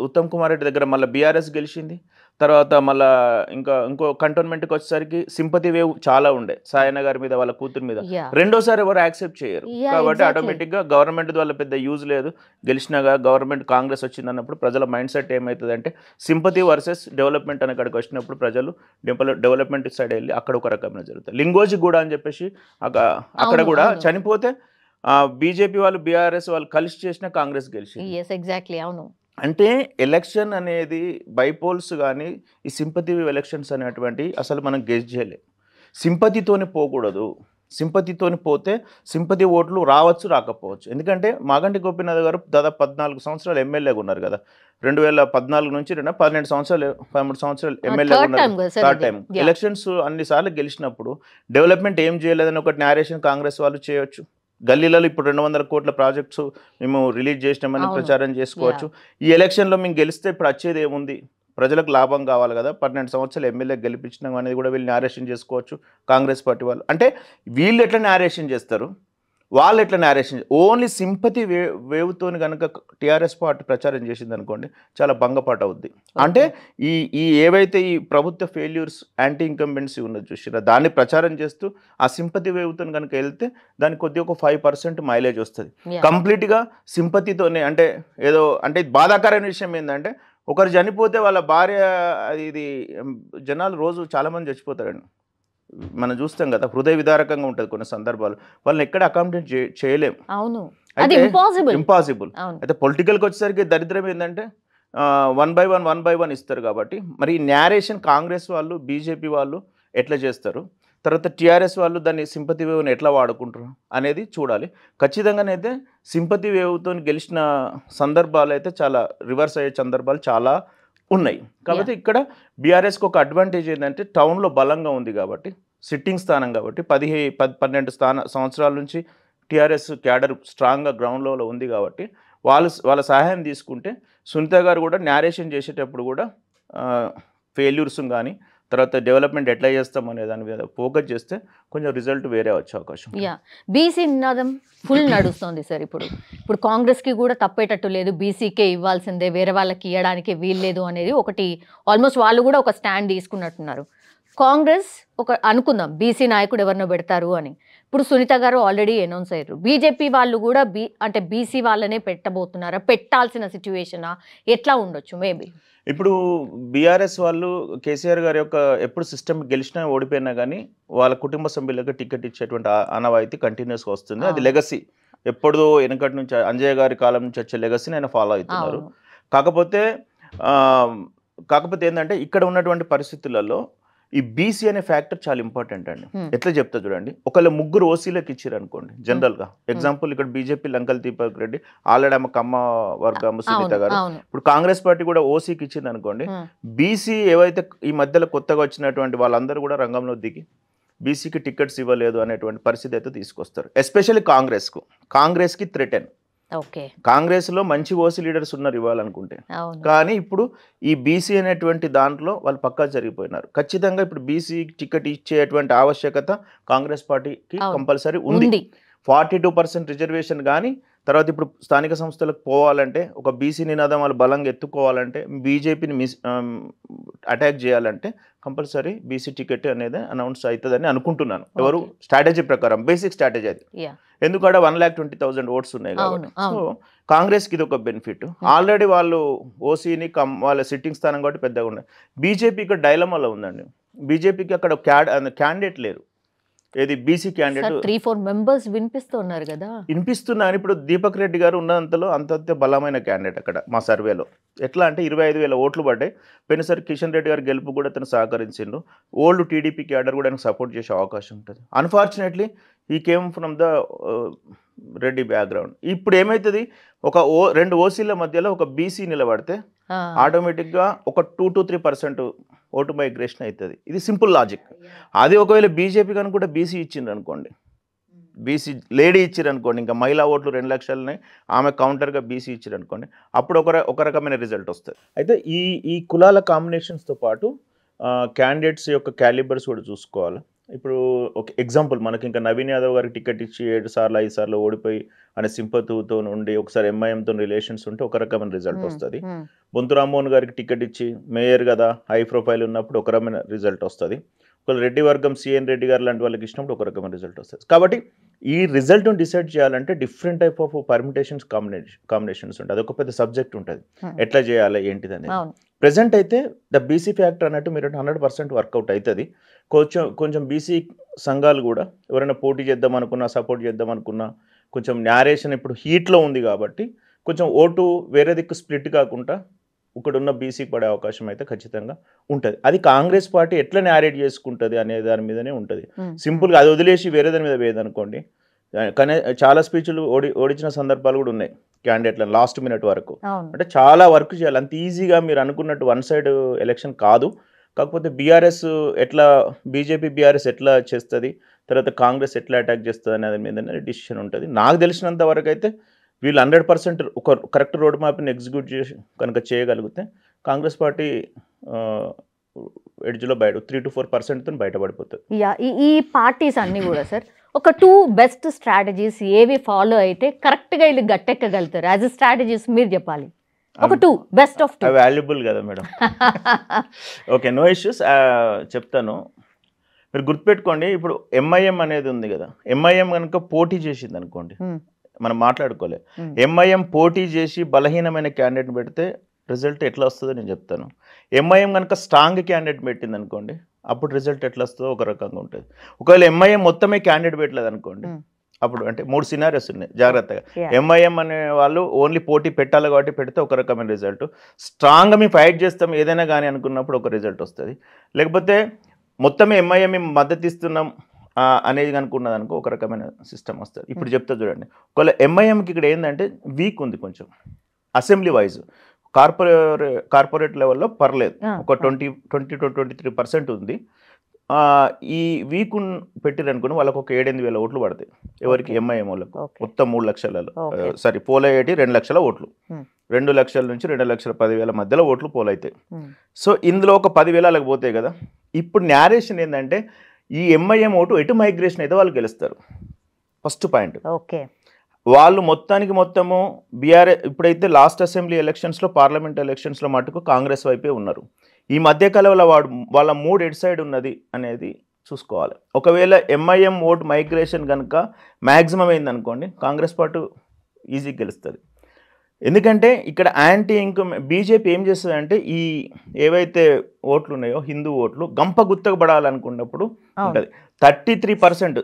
ఉత్తమ్ కుమార్ రెడ్డి దగ్గర మళ్ళీ బీఆర్ఎస్ గెలిచింది. తర్వాత మళ్ళీ ఇంకో కంటోన్మెంట్కి వచ్చేసరికి సింపతి వేవ్ చాలా ఉండే, సాయన గారి మీద, వాళ్ళ కూతురు మీద. రెండోసారి ఎవరు యాక్సెప్ట్ చేయరు. కాబట్టి ఆటోమేటిక్గా గవర్నమెంట్ వల్ల పెద్ద యూజ్ లేదు. గెలిచినాగా గవర్నమెంట్ కాంగ్రెస్ వచ్చింది అన్నప్పుడు ప్రజల మైండ్ సెట్ ఏమవుతుంది అంటే సింపతి వర్సెస్ డెవలప్మెంట్ అని అక్కడికి వచ్చినప్పుడు ప్రజలు డెవలప్మెంట్ సైడ్ వెళ్ళి అక్కడ ఒక రకమైన జరుగుతుంది. లింగోజి కూడా అని చెప్పేసి అక్కడ కూడా చనిపోతే బీజేపీ వాళ్ళు బీఆర్ఎస్ వాళ్ళు కలిసి చేసిన కాంగ్రెస్ గెలిచింది. అంటే ఎలక్షన్ అనేది బైపోల్స్ కానీ ఈ సింపతి ఎలక్షన్స్ అనేటువంటి అసలు మనం గెస్ చేయలేం. సింపతితోనే పోకూడదు. సింపతితోని పోతే సింపతి ఓట్లు రావచ్చు, రాకపోవచ్చు. ఎందుకంటే మాగంటి గోపీనాథ్ గారు దాదాపు 14 సంవత్సరాలు ఎమ్మెల్యేగా ఉన్నారు కదా. 2014 నుంచి 12 సంవత్సరాలు 13 సంవత్సరాలు ఎమ్మెల్యేగా ఉన్నారు. థర్డ్ టైం ఎలక్షన్స్ అన్నిసార్లు గెలిచినప్పుడు డెవలప్మెంట్ ఏం చేయలేదని ఒకటి నేరేషన్ కాంగ్రెస్ వాళ్ళు చేయొచ్చు. గల్లీలలో ఇప్పుడు 200 కోట్ల ప్రాజెక్ట్స్ మేము రిలీజ్ చేసినామని ప్రచారం చేసుకోవచ్చు. ఈ ఎలక్షన్లో మేము గెలిస్తే ఇప్పుడు వచ్చేది ఏముంది, ప్రజలకు లాభం కావాలి కదా, 12 సంవత్సరాలు ఎమ్మెల్యే గెలిపించినాం అనేది కూడా వీళ్ళు నేరేషన్ చేసుకోవచ్చు కాంగ్రెస్ పార్టీ వాళ్ళు. అంటే వీళ్ళు ఎట్లా నేరేషన్ చేస్తారు, వాళ్ళు ఎట్లా నేరేషన్ ఓన్లీ సింపతి వేవ్తోని కనుక టీఆర్ఎస్ పార్టీ ప్రచారం చేసింది అనుకోండి చాలా భంగపాటు అవుద్ది. అంటే ఈ ఈ ఏవైతే ఈ ప్రభుత్వ ఫెయిల్యూర్స్ యాంటీ ఇన్కంబెన్సీ ఉన్నది చూసిరా దాన్ని ప్రచారం చేస్తూ ఆ సింపతి వేవ్తో కనుక వెళ్తే దానికి కొద్దిగా ఒక 5% మైలేజ్ వస్తుంది. కంప్లీట్గా సింపతితోనే అంటే ఏదో అంటే బాధాకరమైన విషయం ఏంటంటే ఒకరు చనిపోతే వాళ్ళ భార్య ఇది జనాలు రోజు చాలామంది చచ్చిపోతారండి, మనం చూస్తాం కదా, హృదయ విదారకంగా ఉంటుంది కొన్ని సందర్భాలు, వాళ్ళని ఎక్కడ అకామిడేట్ చేయలేం. అవును, అయితే ఇంపాసిబుల్. అయితే పొలిటికల్కి వచ్చేసరికి దరిద్రం ఏంటంటే 1 by 1 ఇస్తారు కాబట్టి మరి ఈ నేరేషన్ కాంగ్రెస్ వాళ్ళు బీజేపీ వాళ్ళు ఎట్లా చేస్తారు, తర్వాత టీఆర్ఎస్ వాళ్ళు దాన్ని సింపతి వేవ్ని ఎట్లా వాడుకుంటారు అనేది చూడాలి. ఖచ్చితంగానైతే సింపతి వేవ్తో గెలిచిన సందర్భాలు అయితే చాలా రివర్స్ అయ్యే సందర్భాలు చాలా ఉన్నాయి. కాబట్టి ఇక్కడ బీఆర్ఎస్కి ఒక అడ్వాంటేజ్ ఏంటంటే టౌన్లో బలంగా ఉంది కాబట్టి, సిట్టింగ్ స్థానం కాబట్టి 12 సంవత్సరాల నుంచి టీఆర్ఎస్ క్యాడర్ స్ట్రాంగ్గా గ్రౌండ్ లెవెల్లో ఉంది కాబట్టి వాళ్ళ సహాయం తీసుకుంటే సునీత గారు కూడా నేరేషన్ చేసేటప్పుడు కూడా ఫెయిల్యూర్స్ కానీ తర్వాత డెవలప్మెంట్ ఎట్లా చేస్తాం అనే దాని మీద ఫోకస్ చేస్తే కొంచెం రిజల్ట్ వేరే వచ్చే అవకాశం. బీసీ నినాదం ఫుల్ నడుస్తుంది సార్. ఇప్పుడు కాంగ్రెస్కి కూడా తప్పేటట్టు లేదు, బీసీకే ఇవ్వాల్సిందే, వేరే వాళ్ళకి ఇవ్వడానికి వీల్లేదు అనేది ఒకటి ఆల్మోస్ట్ వాళ్ళు కూడా ఒక స్టాండ్ తీసుకున్నట్టున్నారు. కాంగ్రెస్ ఒక అనుకుందాం బీసీ నాయకుడు ఎవరినో పెడతారు అని, ఇప్పుడు సునీత గారు ఆల్రెడీ అనౌన్స్ అయ్యారు. బీజేపీ వాళ్ళు కూడా అంటే బీసీ వాళ్ళనే పెట్టబోతున్నారా, పెట్టాల్సిన సిచ్యువేషనా, ఎట్లా ఉండొచ్చు మేబీ? ఇప్పుడు బీఆర్ఎస్ వాళ్ళు కేసీఆర్ గారి యొక్క ఎప్పుడు సిస్టమ్ గెలిచినా ఓడిపోయినా కానీ వాళ్ళ కుటుంబ సభ్యులకు టికెట్ ఇచ్చేటువంటి ఆనవాయితీ కంటిన్యూస్గా వస్తుంది. అది లెగసీ, ఎప్పుడో వెనకటి నుంచి అంజయ్య గారి కాలం నుంచి వచ్చే లెగసీని ఆయన ఫాలో అవుతున్నారు. కాకపోతే ఏంటంటే ఇక్కడ ఉన్నటువంటి పరిస్థితులలో ఈ బీసీ అనే ఫ్యాక్టర్ చాలా ఇంపార్టెంట్ అండి. ఎట్లా చెప్తా చూడండి, ఒకవేళ 3 ఓసీలకు ఇచ్చారు అనుకోండి, జనరల్గా ఎగ్జాంపుల్ ఇక్కడ బీజేపీ లంకల్ దీపక్ రెడ్డి ఆల్రెడీ ఆమె కమ్మ వర్గం సునీత గారు, ఇప్పుడు కాంగ్రెస్ పార్టీ కూడా ఓసీకి ఇచ్చింది అనుకోండి, బీసీ ఏవైతే ఈ మధ్యలో కొత్తగా వచ్చినటువంటి వాళ్ళందరూ కూడా రంగంలో దిగి బీసీకి టికెట్స్ ఇవ్వలేదు అనేటువంటి పరిస్థితి అయితే తీసుకొస్తారు. ఎస్పెషల్లీ కాంగ్రెస్కి థ్రెటన్. కాంగ్రెస్లో మంచి ఓసీ లీడర్స్ ఉన్నారు ఇవ్వాలనుకుంటే, కానీ ఇప్పుడు ఈ బీసీ అనేటువంటి దాంట్లో వాళ్ళు పక్కా జరిగిపోయినారు. ఖచ్చితంగా ఇప్పుడు బీసీ టికెట్ ఇచ్చేటువంటి ఆవశ్యకత కాంగ్రెస్ పార్టీకి కంపల్సరీ ఉంది. 42% రిజర్వేషన్ కానీ తర్వాత ఇప్పుడు స్థానిక సంస్థలకు పోవాలంటే ఒక బీసీ నినాదం వాళ్ళు బలంగా ఎత్తుకోవాలంటే బీజేపీని అటాక్ చేయాలంటే కంపల్సరీ బీసీ టికెట్ అనేది అనౌన్స్ అవుతుందని అనుకుంటున్నాను. ఎవరు స్ట్రాటజీ ప్రకారం బేసిక్ స్ట్రాటజీ అది, ఎందుకంటే 1,20,000 ఓట్స్ ఉన్నాయి కాబట్టి. సో కాంగ్రెస్కి ఇది ఒక బెనిఫిట్. ఆల్రెడీ వాళ్ళు ఓసీని వాళ్ళ సిట్టింగ్ స్థానం కాబట్టి పెద్దగా ఉన్నాయి. బీజేపీ ఇక్కడ డైలమాలో ఉందండి. బీజేపీకి అక్కడ క్యాండిడేట్ లేరు. ఏది బీసీ క్యాండిడేట్ 3-4 మెంబర్స్ వినిపిస్తున్నారు కదా, వినిపిస్తున్నారు. ఇప్పుడు దీపక్ రెడ్డి గారు ఉన్నంతలో అంత బలమైన క్యాండిడేట్ అక్కడ మా సర్వేలో. ఎట్లా అంటే 25,000 ఓట్లు పడ్డాయి. పోయినసారి కిషన్ రెడ్డి గారి గెలుపు కూడా తను సహకరించిండు. ఓల్డ్ టీడీపీ క్యాడర్ కూడా ఆయనకు సపోర్ట్ చేసే అవకాశం ఉంటుంది. అన్ఫార్చునేట్లీ ఈ came from the Reddy background. ఇప్పుడు ఏమవుతుంది, ఒక 2 ఓసీల మధ్యలో ఒక బీసీ నిలబడితే ఆటోమేటిక్గా ఒక 2 to 3% ఓటు మైగ్రేషన్ అవుతుంది. ఇది సింపుల్ లాజిక్. అది ఒకవేళ బీజేపీ కనుక కూడా బీసీ ఇచ్చిండ్రు అనుకోండి, బీసీ లేడీ ఇచ్చారు అనుకోండి, ఇంకా మహిళా ఓట్లు 2 లక్షలని ఆమె కౌంటర్గా బీసీ ఇచ్చారు అనుకోండి, అప్పుడు ఒక రకమైన రిజల్ట్ వస్తుంది. అయితే ఈ కులాల కాంబినేషన్స్తో పాటు క్యాండిడేట్స్ యొక్క క్యాలిబర్స్ కూడా చూసుకోవాలి. ఇప్పుడు ఒక ఎగ్జాంపుల్ మనకి ఇంకా నవీన్ యాదవ్ గారికి టికెట్ ఇచ్చి 7 సార్లు 5 సార్లు ఓడిపోయి అనే సింపతితో ఉండి ఒకసారి ఎంఐఎంతో రిలేషన్స్ ఉంటే ఒక రకమైన రిజల్ట్ వస్తుంది. బొంతు రామ్మోహన్ గారికి టికెట్ ఇచ్చి మేయర్ కదా హై ప్రొఫైల్ ఉన్నప్పుడు ఒక రకమైన రిజల్ట్ వస్తుంది. ఒకవేళ రెడ్డి వర్గం సిఎన్ రెడ్డి గారు లాంటి వాళ్ళకి ఇచ్చినప్పుడు ఒక రకమైన రిజల్ట్ వస్తుంది. కాబట్టి ఈ రిజల్ట్ను డిసైడ్ చేయాలంటే different type of permutations combinations ఉంటాయి. అదొక పెద్ద సబ్జెక్ట్ ఉంటుంది, ఎట్లా చేయాలి ఏంటిది అనేది. ప్రెజెంట్ అయితే ద బీసీ ఫ్యాక్టర్ అన్నట్టు మీరు 100% వర్కౌట్ అవుతుంది. కొంచెం బీసీ సంఘాలు కూడా ఎవరైనా పోటీ చేద్దాం అనుకున్నా సపోర్ట్ చేద్దాం అనుకున్నా కొంచెం న్యారేషన్ ఇప్పుడు హీట్లో ఉంది కాబట్టి కొంచెం ఓటు వేరే దిక్కు స్ప్లిట్ కాకుండా ఇక్కడున్న బీసీకి పడే అవకాశం అయితే ఖచ్చితంగా ఉంటుంది. అది కాంగ్రెస్ పార్టీ ఎట్లా న్యారేట్ చేసుకుంటుంది అనే దాని మీదనే ఉంటుంది. సింపుల్గా అది వదిలేసి వేరే దాని మీద వేయదనుకోండి, కానీ చాలా స్పీచ్లు ఓడించిన సందర్భాలు కూడా ఉన్నాయి క్యాండిడేట్లను లాస్ట్ మినిట్ వరకు. అంటే చాలా వర్క్ చేయాలి. అంత ఈజీగా మీరు అనుకున్నట్టు వన్ సైడ్ ఎలక్షన్ కాదు. కాకపోతే బీజేపీ బీఆర్ఎస్ ఎట్లా చేస్తుంది, తర్వాత కాంగ్రెస్ ఎట్లా అటాక్ చేస్తుంది అనే మీద డిసిషన్ ఉంటుంది. నాకు తెలిసినంత వరకు అయితే వీళ్ళు 100% ఒక కరెక్ట్ రోడ్ మ్యాప్ని ఎగ్జిక్యూట్ చేసి కనుక చేయగలిగితే కాంగ్రెస్ పార్టీ ఎడ్జ్లో 3 to 4% బయటపడిపోతుంది. ఈ పార్టీస్ అన్నీ కూడా సార్ ఒక 2 బెస్ట్ స్ట్రాటజీస్ ఏవి ఫాలో అయితే కరెక్ట్గా వీళ్ళు గట్టెక్కగలుగుతారు? యాజ్ ఎ స్ట్రాటజీస్ మీరు చెప్పాలి. ఒక 2 బెస్ట్ ఆఫ్ 2. వాల్యుబుల్ కదా మేడం. ఓకే, నో ఇష్యూస్, చెప్తాను. మీరు గుర్తుపెట్టుకోండి, ఇప్పుడు ఎంఐఎం అనేది ఉంది కదా, ఎంఐఎం కనుక పోటీ చేసింది అనుకోండి, మనం మాట్లాడుకోలే, ఎంఐఎం పోటీ చేసి బలహీనమైన క్యాండిడేట్ పెడితే రిజల్ట్ ఎట్లా వస్తుందో నేను చెప్తాను. ఎంఐఎం కనుక స్ట్రాంగ్ క్యాండిడేట్ పెట్టింది అనుకోండి, అప్పుడు రిజల్ట్ ఎట్లా వస్తుందో ఒక రకంగా ఉంటుంది. ఒకవేళ ఎంఐఎం మొత్తమే క్యాండిడేట్ పెట్టలేదు అనుకోండి, అప్పుడు అంటే 3 సినారియోస్ ఉన్నాయి జాగ్రత్తగా. ఎంఐఎం అనే వాళ్ళు ఓన్లీ పోటీ పెట్టాలి కాబట్టి పెడితే ఒక రకమైన రిజల్ట్, స్ట్రాంగ్గా మేము ఫైట్ చేస్తాం ఏదైనా కానీ అనుకున్నప్పుడు ఒక రిజల్ట్ వస్తుంది. లేకపోతే మొత్తమే ఎంఐఎం మేము మద్దతు ఇస్తున్నాం అనేది అనుకున్నది అనుకో ఒక రకమైన సిస్టమ్ వస్తుంది. ఇప్పుడు చెప్తా చూడండి, ఒకవేళ ఎంఐఎంకి ఇక్కడ ఏంటంటే వీక్ ఉంది కొంచెం అసెంబ్లీ వైజ్, కార్పొరేట్ లెవెల్లో పర్లేదు, ఒక 20-23% ఉంది. ఈ వీక్ పెట్టిరనుకుని వాళ్ళకు ఒక 7-8 వేల ఓట్లు పడతాయి. ఎవరికి? ఎంఐఎం వాళ్ళకు. మొత్తం 3 లక్షలలో సారీ పోలయ్యేటి 2 లక్షల ఓట్లు, 2 లక్షల నుంచి 2,10,000 మధ్యలో ఓట్లు పోలవుతాయి. సో ఇందులో ఒక 10,000 అలాగ పోతాయి కదా. ఇప్పుడు న్యారేషన్ ఏంటంటే ఈ ఎంఐఎం ఓటు ఎటు మైగ్రేషన్ అయితే వాళ్ళు గెలుస్తారు. First point. ఓకే, వాళ్ళు మొత్తము బీఆర్ఎస్ ఇప్పుడైతే లాస్ట్ అసెంబ్లీ ఎలక్షన్స్లో, పార్లమెంట్ ఎలక్షన్స్లో మటుకు కాంగ్రెస్ వైపే ఉన్నారు. ఈ మధ్యకాలంలో వాళ్ళ మూడ్ ఎడ్ సైడ్ ఉన్నది అనేది చూసుకోవాలి. ఒకవేళ ఎంఐఎం ఓట్ మైగ్రేషన్ కనుక మ్యాక్సిమం అయిందనుకోండి, కాంగ్రెస్ పార్టీ ఈజీగా గెలుస్తుంది. ఎందుకంటే ఇక్కడ యాంటీ ఇన్కమ్ బీజేపీ ఏం చేస్తుంది అంటే ఈ ఏవైతే ఓట్లు ఉన్నాయో హిందూ ఓట్లు గంప గుత్తకబడాలనుకున్నప్పుడు ఉంటుంది. 33%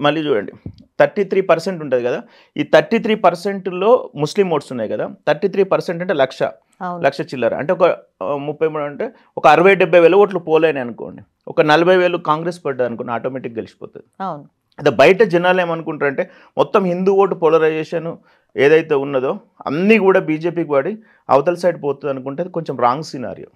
మళ్ళీ చూడండి, 33% ఉంటుంది కదా. ఈ 33%లో ముస్లిం ఓట్స్ ఉన్నాయి కదా, 33% అంటే లక్ష చిల్లర, అంటే ఒక 33 అంటే ఒక 60-70 వేల ఓట్లు పోలేని అనుకోండి, ఒక 40,000 కాంగ్రెస్ పడ్డది అనుకోండి, ఆటోమేటిక్ గెలిచిపోతుంది. అదే బయట జనాలు ఏమనుకుంటారంటే మొత్తం హిందూ ఓటు పోలరైజేషన్ ఏదైతే ఉన్నదో అన్నీ కూడా బీజేపీకి పడి అవతల సైడ్ పోతుంది అనుకుంటే అది కొంచెం రాంగ్ సినారియో.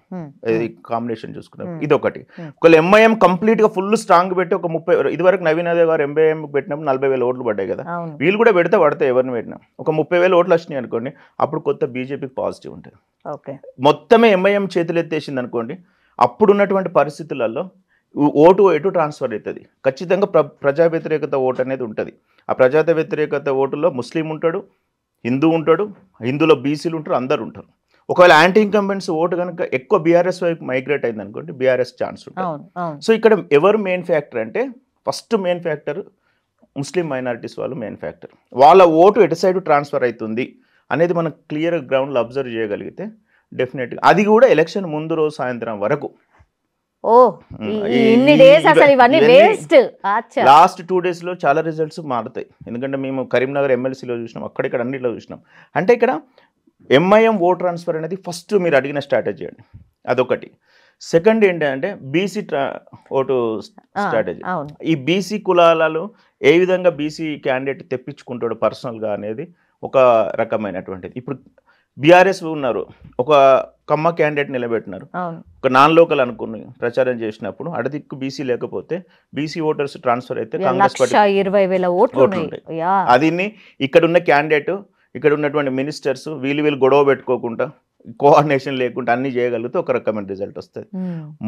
ఇది కాంబినేషన్ చూసుకున్నాం. ఇది ఒకటి. ఒకవేళ ఎంఐఎం కంప్లీట్గా ఫుల్ స్ట్రాంగ్ పెట్టి ఒక 30, ఇదివరకు నవీన్ యాదవ్ గారు ఎంఐఎం పెట్టినప్పుడు 40,000 ఓట్లు పడ్డాయి కదా, వీళ్ళు కూడా పడతాయి ఎవరిని పెట్టినా, ఒక 30,000 ఓట్లు వచ్చినాయి అనుకోండి, అప్పుడు కొత్త బీజేపీకి పాజిటివ్ ఉంటుంది. మొత్తమే ఎంఐఎం చేతులు ఎత్తేసింది అనుకోండి, అప్పుడున్నటువంటి పరిస్థితులలో ఓటు ఎటు ట్రాన్స్ఫర్ అవుతుంది. ఖచ్చితంగా ప్రజా వ్యతిరేకత ఓటు అనేది ఉంటుంది. ఆ ప్రజా వ్యతిరేకత ఓటులో ముస్లిం ఉంటాడు, హిందూ ఉంటాడు, హిందూలో బీసీలు ఉంటారు, అందరు ఉంటారు. ఒకవేళ యాంటీ ఇన్కంబెన్స్ ఓటు కనుక ఎక్కువ బీఆర్ఎస్ వైపు మైగ్రేట్ అయింది అనుకోండి, బీఆర్ఎస్ ఛాన్స్ ఉంటుంది. సో ఇక్కడ ఎవరు మెయిన్ ఫ్యాక్టర్ అంటే ఫస్ట్ మెయిన్ ఫ్యాక్టర్ ముస్లిం మైనారిటీస్ వాళ్ళు మెయిన్ ఫ్యాక్టర్. వాళ్ళ ఓటు ఎటు సైడ్ ట్రాన్స్ఫర్ అవుతుంది అనేది మనం క్లియర్ గ్రౌండ్లో అబ్జర్వ్ చేయగలిగితే డెఫినెట్గా అది కూడా ఎలక్షన్ ముందు రోజు సాయంత్రం వరకు. లాస్ట్ 2 డేస్లో చాలా రిజల్ట్స్ మారుతాయి. ఎందుకంటే మేము కరీంనగర్ ఎమ్మెల్సీలో చూసినాం, అక్కడిక్కడ అన్నిట్లో చూసినాం. అంటే ఇక్కడ ఎంఐఎం ఓట్ ట్రాన్స్ఫర్ అనేది ఫస్ట్ మీరు అడిగిన స్ట్రాటజీ అండి, అదొకటి. సెకండ్ ఏంటంటే బీసీ ఓటు స్ట్రాటజీ. ఈ బీసీ కులాలలో ఏ విధంగా బీసీ క్యాండిడేట్ తెప్పించుకుంటాడు పర్సనల్గా అనేది ఒక రకమైనటువంటిది. ఇప్పుడు బీఆర్ఎస్ ఉన్నారు, ఒక కమ్మ క్యాండిడేట్ నిలబెట్టినారు, ఒక నాన్ లోకల్ అనుకుని ప్రచారం చేసినప్పుడు అడదిక్కు బీసీ లేకపోతే బీసీ ఓటర్స్ ట్రాన్స్ఫర్ అయితే కాంగ్రెస్ పార్టీ 20,000 ఓట్లు ఉంటాయి. అది ఇక్కడ ఉన్న క్యాండిడేట్, ఇక్కడ ఉన్నటువంటి మినిస్టర్స్ వీళ్ళు గొడవ పెట్టుకోకుండా కోఆర్డినేషన్ లేకుండా అన్ని చేయగలిగితే ఒక రకమైన రిజల్ట్ వస్తుంది.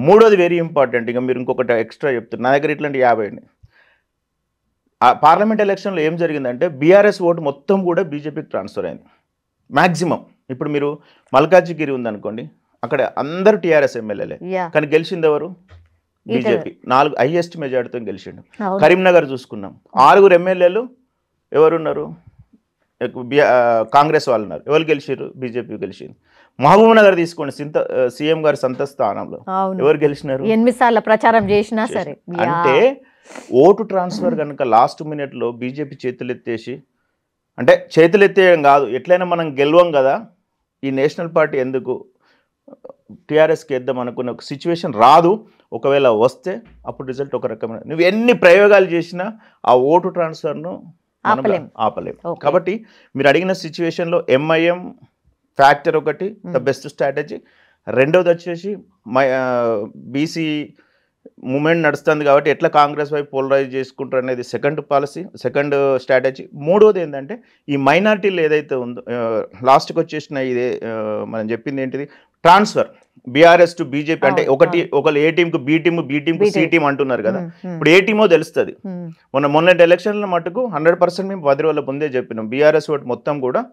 మూడోది వెరీ ఇంపార్టెంట్, ఇక మీరు ఇంకొకటి ఎక్స్ట్రా చెప్తారు, నా దగ్గర ఇట్లాంటి 50 పార్లమెంట్ ఎలక్షన్లో ఏం జరిగిందంటే బీఆర్ఎస్ ఓటు మొత్తం కూడా బీజేపీకి ట్రాన్స్ఫర్ అయింది మ్యాక్సిమం. ఇప్పుడు మీరు మల్కాజిగిరి ఉందనుకోండి, అక్కడ అందరూ టీఆర్ఎస్ ఎమ్మెల్యేలే, కానీ గెలిచింది ఎవరు? బీజేపీ. 4 హైయెస్ట్ మెజార్టీతో గెలిచిండు. కరీంనగర్ చూసుకున్నాం, 6 ఎమ్మెల్యేలు ఎవరున్నారు? కాంగ్రెస్ వాళ్ళు ఉన్నారు. ఎవరు గెలిచారు? బీజేపీ గెలిచింది. మహబూబ్ నగర్ తీసుకోండి, సీఎం గారి సొంత స్థానంలో ఎవరు గెలిచినారు? 8 సార్లు ప్రచారం చేసినా సరే. అంటే ఓటు ట్రాన్స్ఫర్ కనుక లాస్ట్ మినిట్లో బీజేపీ చేతులు ఎత్తేసి, అంటే చేతులు ఎత్తేయడం కాదు, ఎట్లయినా మనం గెలవం కదా, ఈ నేషనల్ పార్టీ ఎందుకు టీఆర్ఎస్కి వేద్దాం అనుకున్న ఒక సిచ్యువేషన్ రాదు. ఒకవేళ వస్తే అప్పుడు రిజల్ట్ ఒక రకమైన, నువ్వు ఎన్ని ప్రయోగాలు చేసినా ఆ ఓటు ట్రాన్స్ఫర్ను ఆపలేం. కాబట్టి మీరు అడిగిన సిచ్యువేషన్లో ఎంఐఎం ఫ్యాక్టర్ ఒకటి ద బెస్ట్ స్ట్రాటజీ. రెండోది వచ్చేసి బీసీ మూమెంట్ నడుస్తుంది కాబట్టి ఎట్లా కాంగ్రెస్ వైపు పోలరైజ్ చేసుకుంటారు అనేది సెకండ్ స్ట్రాటజీ. మూడోది ఏంటంటే ఈ మైనారిటీలు ఏదైతే ఉందో లాస్ట్కి వచ్చేసిన ఇదే మనం చెప్పింది ఏంటిది, ట్రాన్స్ఫర్ బీఆర్ఎస్ టు బీజేపీ అంటే ఒకళ్ళు ఏ టీంకు బి టీమ్ సి టీమ్ అంటున్నారు కదా, ఇప్పుడు ఏ టీమో తెలుస్తుంది. మొన్నటి ఎలక్షన్ల మటుకు 100% మేము 10 రోజుల ముందే చెప్పినాం బీఆర్ఎస్ ఓటు మొత్తం కూడా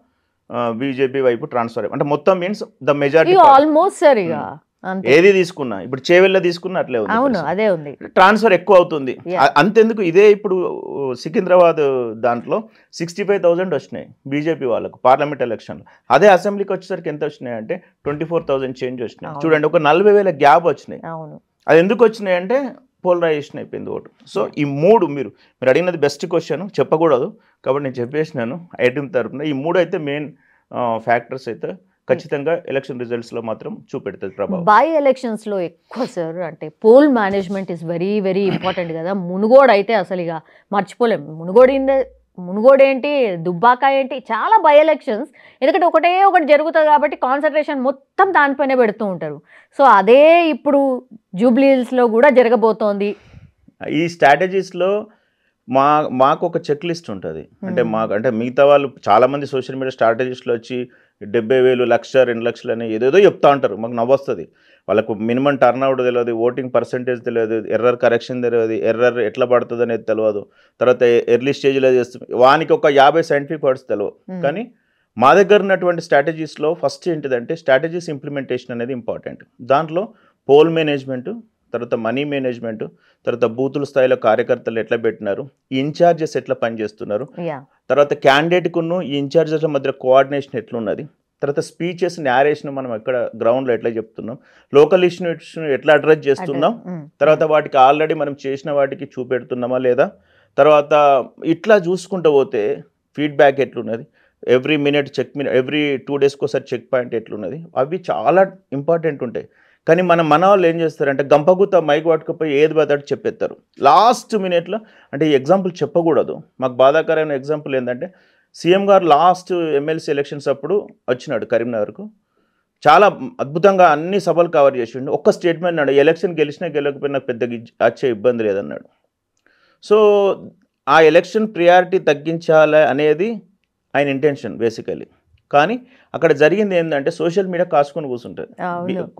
బీజేపీ వైపు ట్రాన్స్ఫర్ అంటే మొత్తం means the majority almost sir ఇక ఏది తీసుకున్నా ఇప్పుడు చేవెళ్ళ తీసుకున్నా అట్లే అవును అదే ఉంది ట్రాన్స్ఫర్ ఎక్కువ అవుతుంది. అంతెందుకు ఇదే ఇప్పుడు సికింద్రాబాద్ దాంట్లో 65,000 వచ్చినాయి బీజేపీ వాళ్ళకు పార్లమెంట్ ఎలక్షన్. అదే అసెంబ్లీకి వచ్చేసరికి ఎంత వచ్చినాయి అంటే 24,000 చేంజ్ వచ్చినాయి. చూడండి ఒక 40,000 గ్యాప్ వచ్చినాయి. అది ఎందుకు వచ్చినాయి అంటే పోలరైజేషన్ అయిపోయింది ఓటు. సో ఈ మూడు మీరు అడిగినది బెస్ట్ క్వశ్చన్, చెప్పకూడదు కాబట్టి నేను చెప్పేసినాను ఐటమ్ తరఫున. ఈ మూడు అయితే మెయిన్ ఫ్యాక్టర్స్ అయితే ఖచ్చితంగా ఎలక్షన్ రిజల్ట్స్లో మాత్రం చూపెడుతుంది ప్రభావం. బై ఎలక్షన్స్లో ఎక్కువ సార్ అంటే poll management is very very important కదా. మునుగోడు అయితే అసలు ఇక మర్చిపోలేము. మునుగోడు ఏంటి, దుబ్బాక ఏంటి, చాలా బై ఎలక్షన్స్. ఎందుకంటే ఒకటి జరుగుతుంది కాబట్టి కాన్సన్ట్రేషన్ మొత్తం దానిపైనే పెడుతూ ఉంటారు. సో అదే ఇప్పుడు జూబ్లీ హిల్స్లో కూడా జరగబోతోంది. ఈ స్ట్రాటజీస్లో మాకు ఒక చెక్ లిస్ట్ ఉంటుంది. అంటే మిగతా వాళ్ళు చాలామంది సోషల్ మీడియా స్ట్రాటజిస్టులు వచ్చి 70,000 1,00,000 2,00,000 అని ఏదేదో చెప్తా ఉంటారు. మాకు నవ్వొస్తుంది. వాళ్ళకు మినిమం టర్న్అవుట్ తెలియదు, ఓటింగ్ పర్సంటేజ్ తెలియదు, ఎర్రర్ కరెక్షన్ తెలియదు, ఎర్రర్ ఎట్లా పడుతుంది అనేది తెలియదు, తర్వాత ఎర్లీ స్టేజ్లో చేస్తుంది. వానికి ఒక 50 సైంటిఫిక్ వర్డ్స్ తెలియదు. కానీ మా దగ్గర ఉన్నటువంటి స్ట్రాటజీస్లో ఫస్ట్ ఏంటిదంటే స్ట్రాటజీస్ ఇంప్లిమెంటేషన్ అనేది ఇంపార్టెంట్. దాంట్లో పోల్ మేనేజ్మెంటు, తర్వాత మనీ మేనేజ్మెంట్, తర్వాత బూతుల స్థాయిలో కార్యకర్తలు ఎట్లా పెట్టినారు, ఈ ఇన్ఛార్జెస్ ఎట్లా పనిచేస్తున్నారు, తర్వాత క్యాండిడేట్కును ఈ ఇన్ఛార్జెస్ మధ్య కోఆర్డినేషన్ ఎట్లున్నది, తర్వాత స్పీచెస్ నేరేషన్ మనం ఎక్కడ గ్రౌండ్లో ఎట్లా చెప్తున్నాం, లోకల్ ఇష్యూస్ ఎట్లా అడ్రస్ చేస్తున్నాం, తర్వాత వాటికి ఆల్రెడీ మనం చేసిన వాటికి చూపెడుతున్నామా లేదా, తర్వాత ఇట్లా చూసుకుంటూ పోతే ఫీడ్బ్యాక్ ఎట్లున్నది, ఎవ్రీ మినిట్ ఎవ్రీ 2 డేస్కి ఒకసారి చెక్ పాయింట్ ఎట్లున్నది, అవి చాలా ఇంపార్టెంట్ ఉంటాయి. కానీ మన వాళ్ళు ఏం చేస్తారంటే గంపగుత్త మైక్ పట్టుకుపోయి ఏది బదటి చెప్పేస్తారు లాస్ట్ మినిట్లో. అంటే ఈ ఎగ్జాంపుల్ చెప్పకూడదు. మాకు బాధాకరమైన ఎగ్జాంపుల్ ఏంటంటే సీఎం గారు లాస్ట్ ఎమ్మెల్సీ ఎలక్షన్స్ అప్పుడు వచ్చినాడు కరీంనగర్కు. చాలా అద్భుతంగా అన్ని సభలు కవర్ చేసిండు. ఒక్క స్టేట్మెంట్ అన్నాడు, ఎలక్షన్ గెలిచినా గెలకపోయినా పెద్దగా వచ్చే ఇబ్బంది లేదన్నాడు. సో ఆ ఎలక్షన్ ప్రియారిటీ తగ్గించాలి అనేది ఆయన ఇంటెన్షన్ బేసికలీ. కానీ అక్కడ జరిగింది ఏంటంటే సోషల్ మీడియా కాసుకొని కూర్చుంటుంది.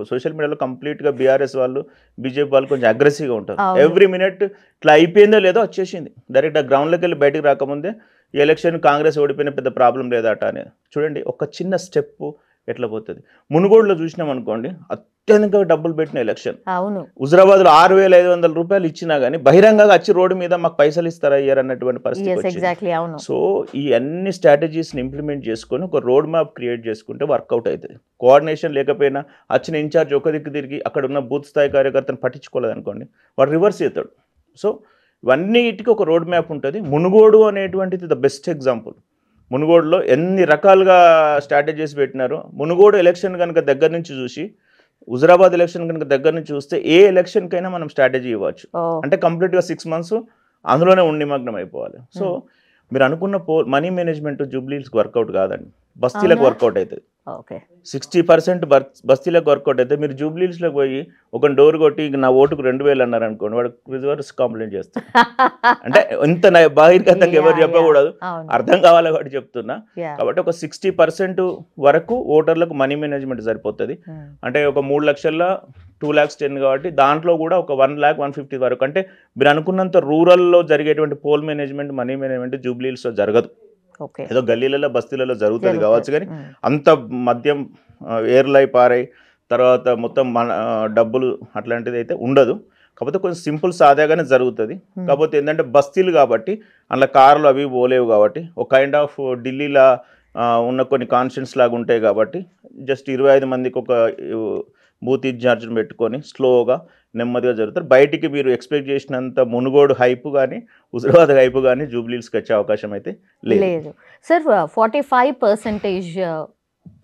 సోషల్ మీడియాలో కంప్లీట్గా బీఆర్ఎస్ వాళ్ళు బీజేపీ వాళ్ళు కొంచెం అగ్రెసివ్గా ఉంటారు. ఎవ్రీ మినిట్ ఇట్లా అయిపోయిందో లేదో వచ్చేసింది. డైరెక్ట్ ఆ గ్రౌండ్లోకి వెళ్ళి బయటకు రాకముందే ఈ ఎలక్షన్ కాంగ్రెస్ ఓడిపోయిన పెద్ద ప్రాబ్లం లేదట అనేది. చూడండి ఒక చిన్న స్టెప్ ఎట్లా పోతుంది. మునుగోడులో చూసినాం అనుకోండి, అత్యధికంగా డబ్బులు పెట్టిన ఎలక్షన్. హుజరాబాద్లో 6,500 రూపాయలు ఇచ్చినా కానీ బహిరంగంగా వచ్చి రోడ్డు మీద మాకు పైసలు ఇస్తారా ఇయ్యారు అన్నటువంటి పరిస్థితి. సో ఈ అన్ని స్ట్రాటజీస్ని ఇంప్లిమెంట్ చేసుకొని ఒక రోడ్ మ్యాప్ క్రియేట్ చేసుకుంటే వర్కౌట్ అవుతుంది. కోఆర్డినేషన్ లేకపోయినా వచ్చిన ఇన్ఛార్జ్ ఒక దిక్కు తిరిగి అక్కడ ఉన్న బూత్ స్థాయి కార్యకర్తను పట్టించుకోలేదు అనుకోండి, వాడు రివర్స్ అవుతాడు. సో ఇవన్నిటికీ ఒక రోడ్ మ్యాప్ ఉంటుంది. మునుగోడు అనేటువంటిది ద బెస్ట్ ఎగ్జాంపుల్. మునుగోడులో ఎన్ని రకాలుగా స్ట్రాటజీస్ పెట్టినారు. మునుగోడు ఎలక్షన్ కనుక దగ్గర నుంచి చూసి, హుజరాబాద్ ఎలక్షన్ కనుక దగ్గర నుంచి చూస్తే ఏ ఎలక్షన్కైనా మనం స్ట్రాటజీ ఇవ్వచ్చు. అంటే కంప్లీట్గా 6 months అందులోనే నిమగ్నం అయిపోవాలి. సో మీరు అనుకున్న మనీ మేనేజ్మెంట్ జూబ్లీస్కి వర్కౌట్ కాదండి, బస్తీలకు వర్కౌట్ అవుతుంది. 60% బస్తీలకు వర్కౌట్ అయితే మీరు జూబ్లీస్లోకి పోయి ఒక డోర్ కొట్టి నా ఓటుకు 2,000 అన్నారు అనుకోండి, వాడు రివర్స్ కంప్లైంట్ చేస్తాడు. అంటే ఇంత బహిర్గతంగా ఎవరు చెప్పకూడదు, అర్థం కావాలి కాబట్టి చెప్తున్నా. కాబట్టి ఒక 60% వరకు ఓటర్లకు మనీ మేనేజ్మెంట్ సరిపోతుంది. అంటే ఒక 3 లక్షల 2 lakhs 10 కాబట్టి దాంట్లో కూడా ఒక 1,50,000 వరకు. అంటే మీరు అనుకున్నంత రూరల్లో జరిగేటువంటి పోల్ మేనేజ్మెంట్ మనీ మేనేజ్మెంట్ జూబ్లీస్లో జరగదు. ఏదో గల్లీలలో బస్తీలలో జరుగుతుంది కావచ్చు, కానీ అంత మద్యం ఏర్లై పారై తర్వాత మొత్తం డబ్బులు అట్లాంటిది అయితే ఉండదు. కాకపోతే కొంచెం సింపుల్ సాదాగానే జరుగుతుంది. కాకపోతే ఏంటంటే బస్తీలు కాబట్టి అందులో కార్లు అవి పోలేవు కాబట్టి ఒక కైండ్ ఆఫ్ ఢిల్లీలో ఉన్న కొన్ని కాన్స్టిట్యూన్స్ లాగా ఉంటాయి కాబట్టి జస్ట్ 25 మందికి ఒక బూత్ ఇన్ఛార్జ్ని పెట్టుకొని స్లోగా నెమ్మదిగా జరుగుతారు. బయటికి మీరు ఎక్స్పెక్ట్ చేసినంత మునుగోడు హైప్ కానీ హుజరాబాద్ హైప్ కానీ జూబ్లీస్కి వచ్చే అవకాశం అయితే లేదు. సార్ 45%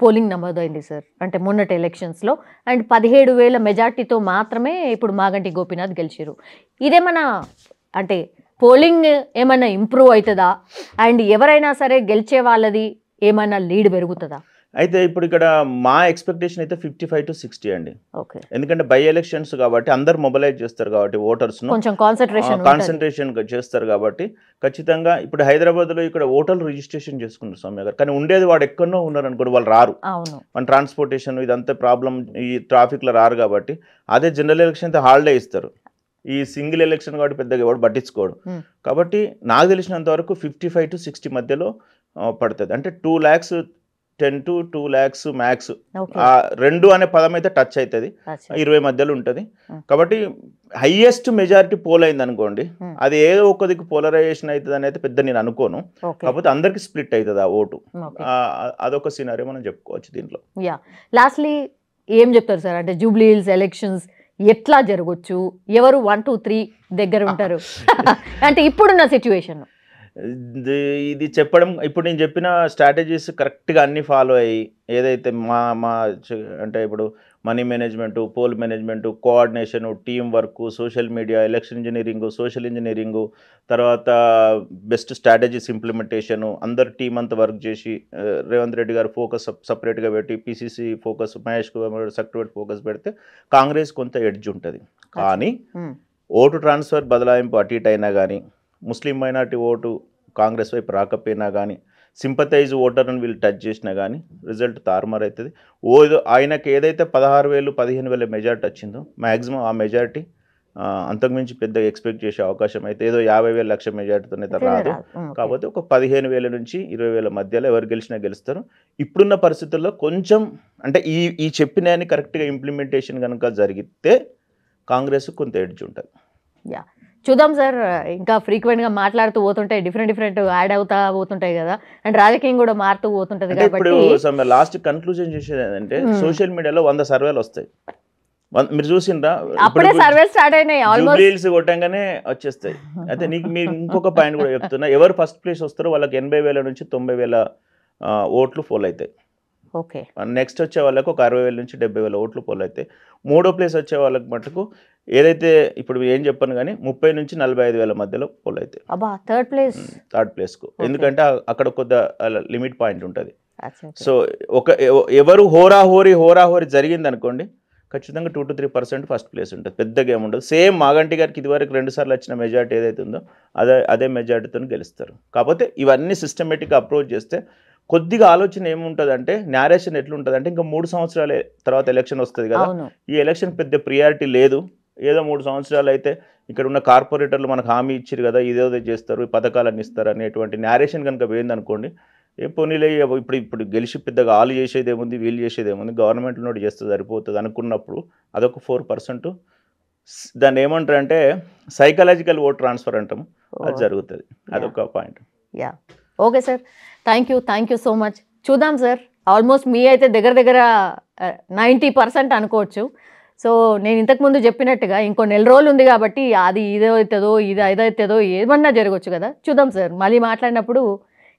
పోలింగ్ నమోదైంది సార్ అంటే మొన్నటి ఎలక్షన్స్లో. అండ్ 17,000 మెజార్టీతో మాత్రమే ఇప్పుడు మాగంటి గోపీనాథ్ గెలిచారు. ఇదేమన్నా అంటే పోలింగ్ ఏమైనా ఇంప్రూవ్ అవుతుందా? అండ్ ఎవరైనా సరే గెలిచే వాళ్ళది ఏమైనా లీడ్ పెరుగుతుందా? అయితే ఇప్పుడు ఇక్కడ మా ఎక్స్పెక్టేషన్ అయితే 55 to 60 అండి. ఓకే, ఎందుకంటే బై ఎలక్షన్స్ కాబట్టి అందరు మొబిలైజ్ చేస్తారు కాబట్టి ఓటర్స్ను కొంచెం కాన్సన్ట్రేషన్ చేస్తారు కాబట్టి ఖచ్చితంగా ఇప్పుడు హైదరాబాద్లో ఇక్కడ ఓటర్లు రిజిస్ట్రేషన్ చేసుకున్నారు సౌమ్య గారు, కానీ ఉండేది వాడు ఎక్కడో ఉన్నారు అనుకోండి, వాళ్ళు రారు. అవును, మన ట్రాన్స్పోర్టేషన్ ఇదంతా ప్రాబ్లం, ఈ ట్రాఫిక్లో రారు కాబట్టి అదే జనరల్ ఎలక్షన్ అయితే హాలిడే ఇస్తారు. ఈ సింగిల్ ఎలక్షన్ కాబట్టి పెద్దగా ఎవడు పట్టించుకోడు. కాబట్టి నాకు తెలిసినంత వరకు 55 to 60 మధ్యలో పడుతుంది. అంటే 2,10,000 to 2,00,000 మ్యాక్స్. 2 అనే పదం అయితే టచ్ అవుతుంది, 20 మధ్యలో ఉంటుంది. కాబట్టి హైయెస్ట్ మెజారిటీ పోల్ అయింది అనుకోండి, అది ఏదో ఒక్కదికి పోలరైజేషన్ అవుతుంది అని అయితే పెద్ద నేను అనుకోను. కాకపోతే అందరికి స్ప్లిట్ అవుతుంది ఆ ఓటు. అదొక సినారియో మనం చెప్పుకోవచ్చు దీంట్లో. లాస్ట్లీ ఏం చెప్తారు సార్, అంటే జూబ్లీ హిల్స్ ఎలక్షన్స్ ఎట్లా జరగచ్చు, ఎవరు 1, 2, 3 దగ్గర ఉంటారు అంటే ఇప్పుడున్న సిచ్యువేషన్? ఇది చెప్పడం, ఇప్పుడు నేను చెప్పిన స్ట్రాటజీస్ కరెక్ట్గా అన్ని ఫాలో అయ్యి ఏదైతే మా అంటే ఇప్పుడు money management, pole management, coordination, team work, social media, election engineering, social engineering, తర్వాత బెస్ట్ స్ట్రాటజీస్ ఇంప్లిమెంటేషను, అందరు టీం అంతా వర్క్ చేసి రేవంత్ రెడ్డి గారు ఫోకస్ సపరేట్గా పెట్టి, PCC focus, Mahesh Kumar secretary focus పెడితే కాంగ్రెస్ కొంత ఎడ్జ్ ఉంటుంది. కానీ ఓటు ట్రాన్స్ఫర్ బదలాయింపు అటు ఇటు అయినా కానీ, ముస్లిం మైనార్టీ ఓటు కాంగ్రెస్ వైపు రాకపోయినా కానీ, సింపతైజ్ ఓటర్ని వీళ్ళు టచ్ చేసినా కానీ రిజల్ట్ తారుమారు అవుతుంది. ఆయనకు ఏదైతే 16,000, 15,000 మెజార్టీ వచ్చిందో మ్యాక్సిమం ఆ మెజార్టీ అంతకుమించి పెద్ద ఎక్స్పెక్ట్ చేసే అవకాశం అయితే ఏదో 50,000 లక్ష మెజార్టీతోనైతే రాదు. కాకపోతే ఒక 15,000 నుంచి 20,000 మధ్యలో ఎవరు గెలిచినా గెలుస్తారు. ఇప్పుడున్న పరిస్థితుల్లో కొంచెం అంటే ఈ చెప్పినని కరెక్ట్గా ఇంప్లిమెంటేషన్ కనుక జరిగితే కాంగ్రెస్ కొంత ఎడ్జ్ ఉంటుంది. చూద్దాం సార్, ఇంకా ఫ్రీక్వెంట్గా మాట్లాడుతూ పోతుంటాయి, డిఫరెంట్ యాడ్ అవుతా పోతుంటాయి కదా, అండ్ రాజకీయం కూడా మారుతూ పోతుంటది. ఇప్పుడు లాస్ట్ కన్క్లూజన్ చేసేది ఏంటంటే సోషల్ మీడియాలో 100 సర్వేలు వస్తాయి, మీరు చూసిండ్రా? అప్పుడే సర్వేలు స్టార్ట్ అయినాయి, రీల్స్ కొట్టంగానే వచ్చేస్తాయి. అయితే మీరు ఇంకొక పాయింట్ కూడా చెప్తున్నా, ఎవరు ఫస్ట్ ప్లేస్ వస్తారో వాళ్ళకి 80,000 నుంచి 90,000 ఓట్లు పోల్ అవుతాయి. ఓకే, నెక్స్ట్ వచ్చే వాళ్ళకు ఒక 60,000 నుంచి 70,000 ఓట్లు పోల్ అవుతాయి. 3వ ప్లేస్ వచ్చే వాళ్ళకి మటుకు ఏదైతే ఇప్పుడు ఏం చెప్పాను కానీ 30,000 నుంచి 45,000 మధ్యలో పోల్ అవుతాయి. థర్డ్ ప్లేస్కు, ఎందుకంటే అక్కడ కొద్ది లిమిట్ పాయింట్ ఉంటుంది. సో ఎవరు హోరాహోరీ జరిగింది అనుకోండి, ఖచ్చితంగా 2 to 3% ఫస్ట్ ప్లేస్ ఉంటుంది, పెద్దగా ఏముండదు. సేమ్ మాగంటి గారికి ఇదివరకు 2 సార్లు వచ్చిన మెజార్టీ ఏదైతే ఉందో అదే మెజార్టీతో గెలుస్తారు. కాకపోతే ఇవన్నీ సిస్టమేటిక్గా అప్రోచ్ చేస్తే కొద్దిగా ఆలోచన ఏముంటుందంటే, నేరేషన్ ఎట్లుంటుందంటే, ఇంకా 3 సంవత్సరాల తర్వాత ఎలక్షన్ వస్తుంది కదా, ఈ ఎలక్షన్ పెద్ద ప్రియారిటీ లేదు, ఏదో 3 సంవత్సరాలు అయితే ఇక్కడ ఉన్న కార్పొరేటర్లు మనకు హామీ ఇచ్చారు కదా, ఇదేదో చేస్తారు, పథకాలన్నీ ఇస్తారు అనేటువంటి నేరేషన్ కనుక పోయిందనుకోండి, ఏ పోనీలే ఇప్పుడు గెలిచి పెద్దగా వాళ్ళు చేసేది ఏముంది, వీళ్ళు చేసేది ఏముంది, గవర్నమెంట్ నోటి చేస్తే సరిపోతుంది అనుకున్నప్పుడు అదొక 4%, దాన్ని ఏమంటారు అంటే సైకలాజికల్ ఓట్ ట్రాన్స్ఫర్ అంటాము, అది జరుగుతుంది. అదొక point. Okay sir, thank you so much. చూద్దాం సార్, ఆల్మోస్ట్ మీ అయితే దగ్గర 90% అనుకోవచ్చు. సో నేను ఇంతకుముందు చెప్పినట్టుగా ఇంకో నెల రోజులు ఉంది కాబట్టి అది ఇదవుతుందో ఏమన్నా జరగవచ్చు కదా, చూద్దాం సార్. మళ్ళీ మాట్లాడినప్పుడు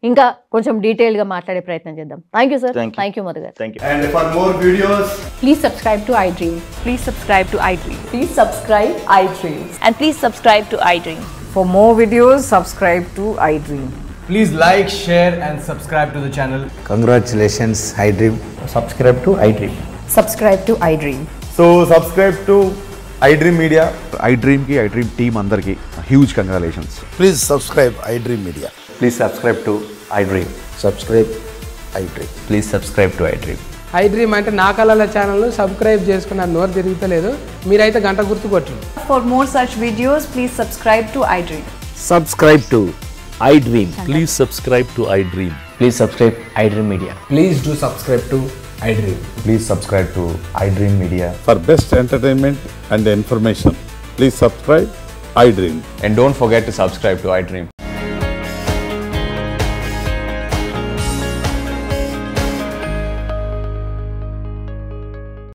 ఇంకా కొంచెం డీటెయిల్గా మాట్లాడే ప్రయత్నం చేద్దాం. Thank you sir. Thank you Madhu గారు. And for more videos, please subscribe to iDream. Please subscribe to iDream. Please subscribe iDream. And please subscribe to iDream. For more videos, subscribe to iDream. please like, share and subscribe to the channel. Congratulations, iDream. Subscribe to iDream. Subscribe to iDream. So subscribe to iDream Media. iDream ki iDream team andarki huge congratulations. Please subscribe iDream Media. Please subscribe to iDream. Subscribe iDream. Please subscribe to iDream. iDream అంటే నా కళల channel subscribe చేసుకున్న నోరు తిరుగుతలేదు, మీరైతే గంట గుర్తు కొట్టండి. For more such videos, please subscribe to iDream. Subscribe to iDream. Please subscribe to iDream. Please subscribe iDream Media. Please do subscribe to iDream. Please subscribe to iDream Media. For best entertainment and information, please subscribe iDream. And don't forget to subscribe to iDream.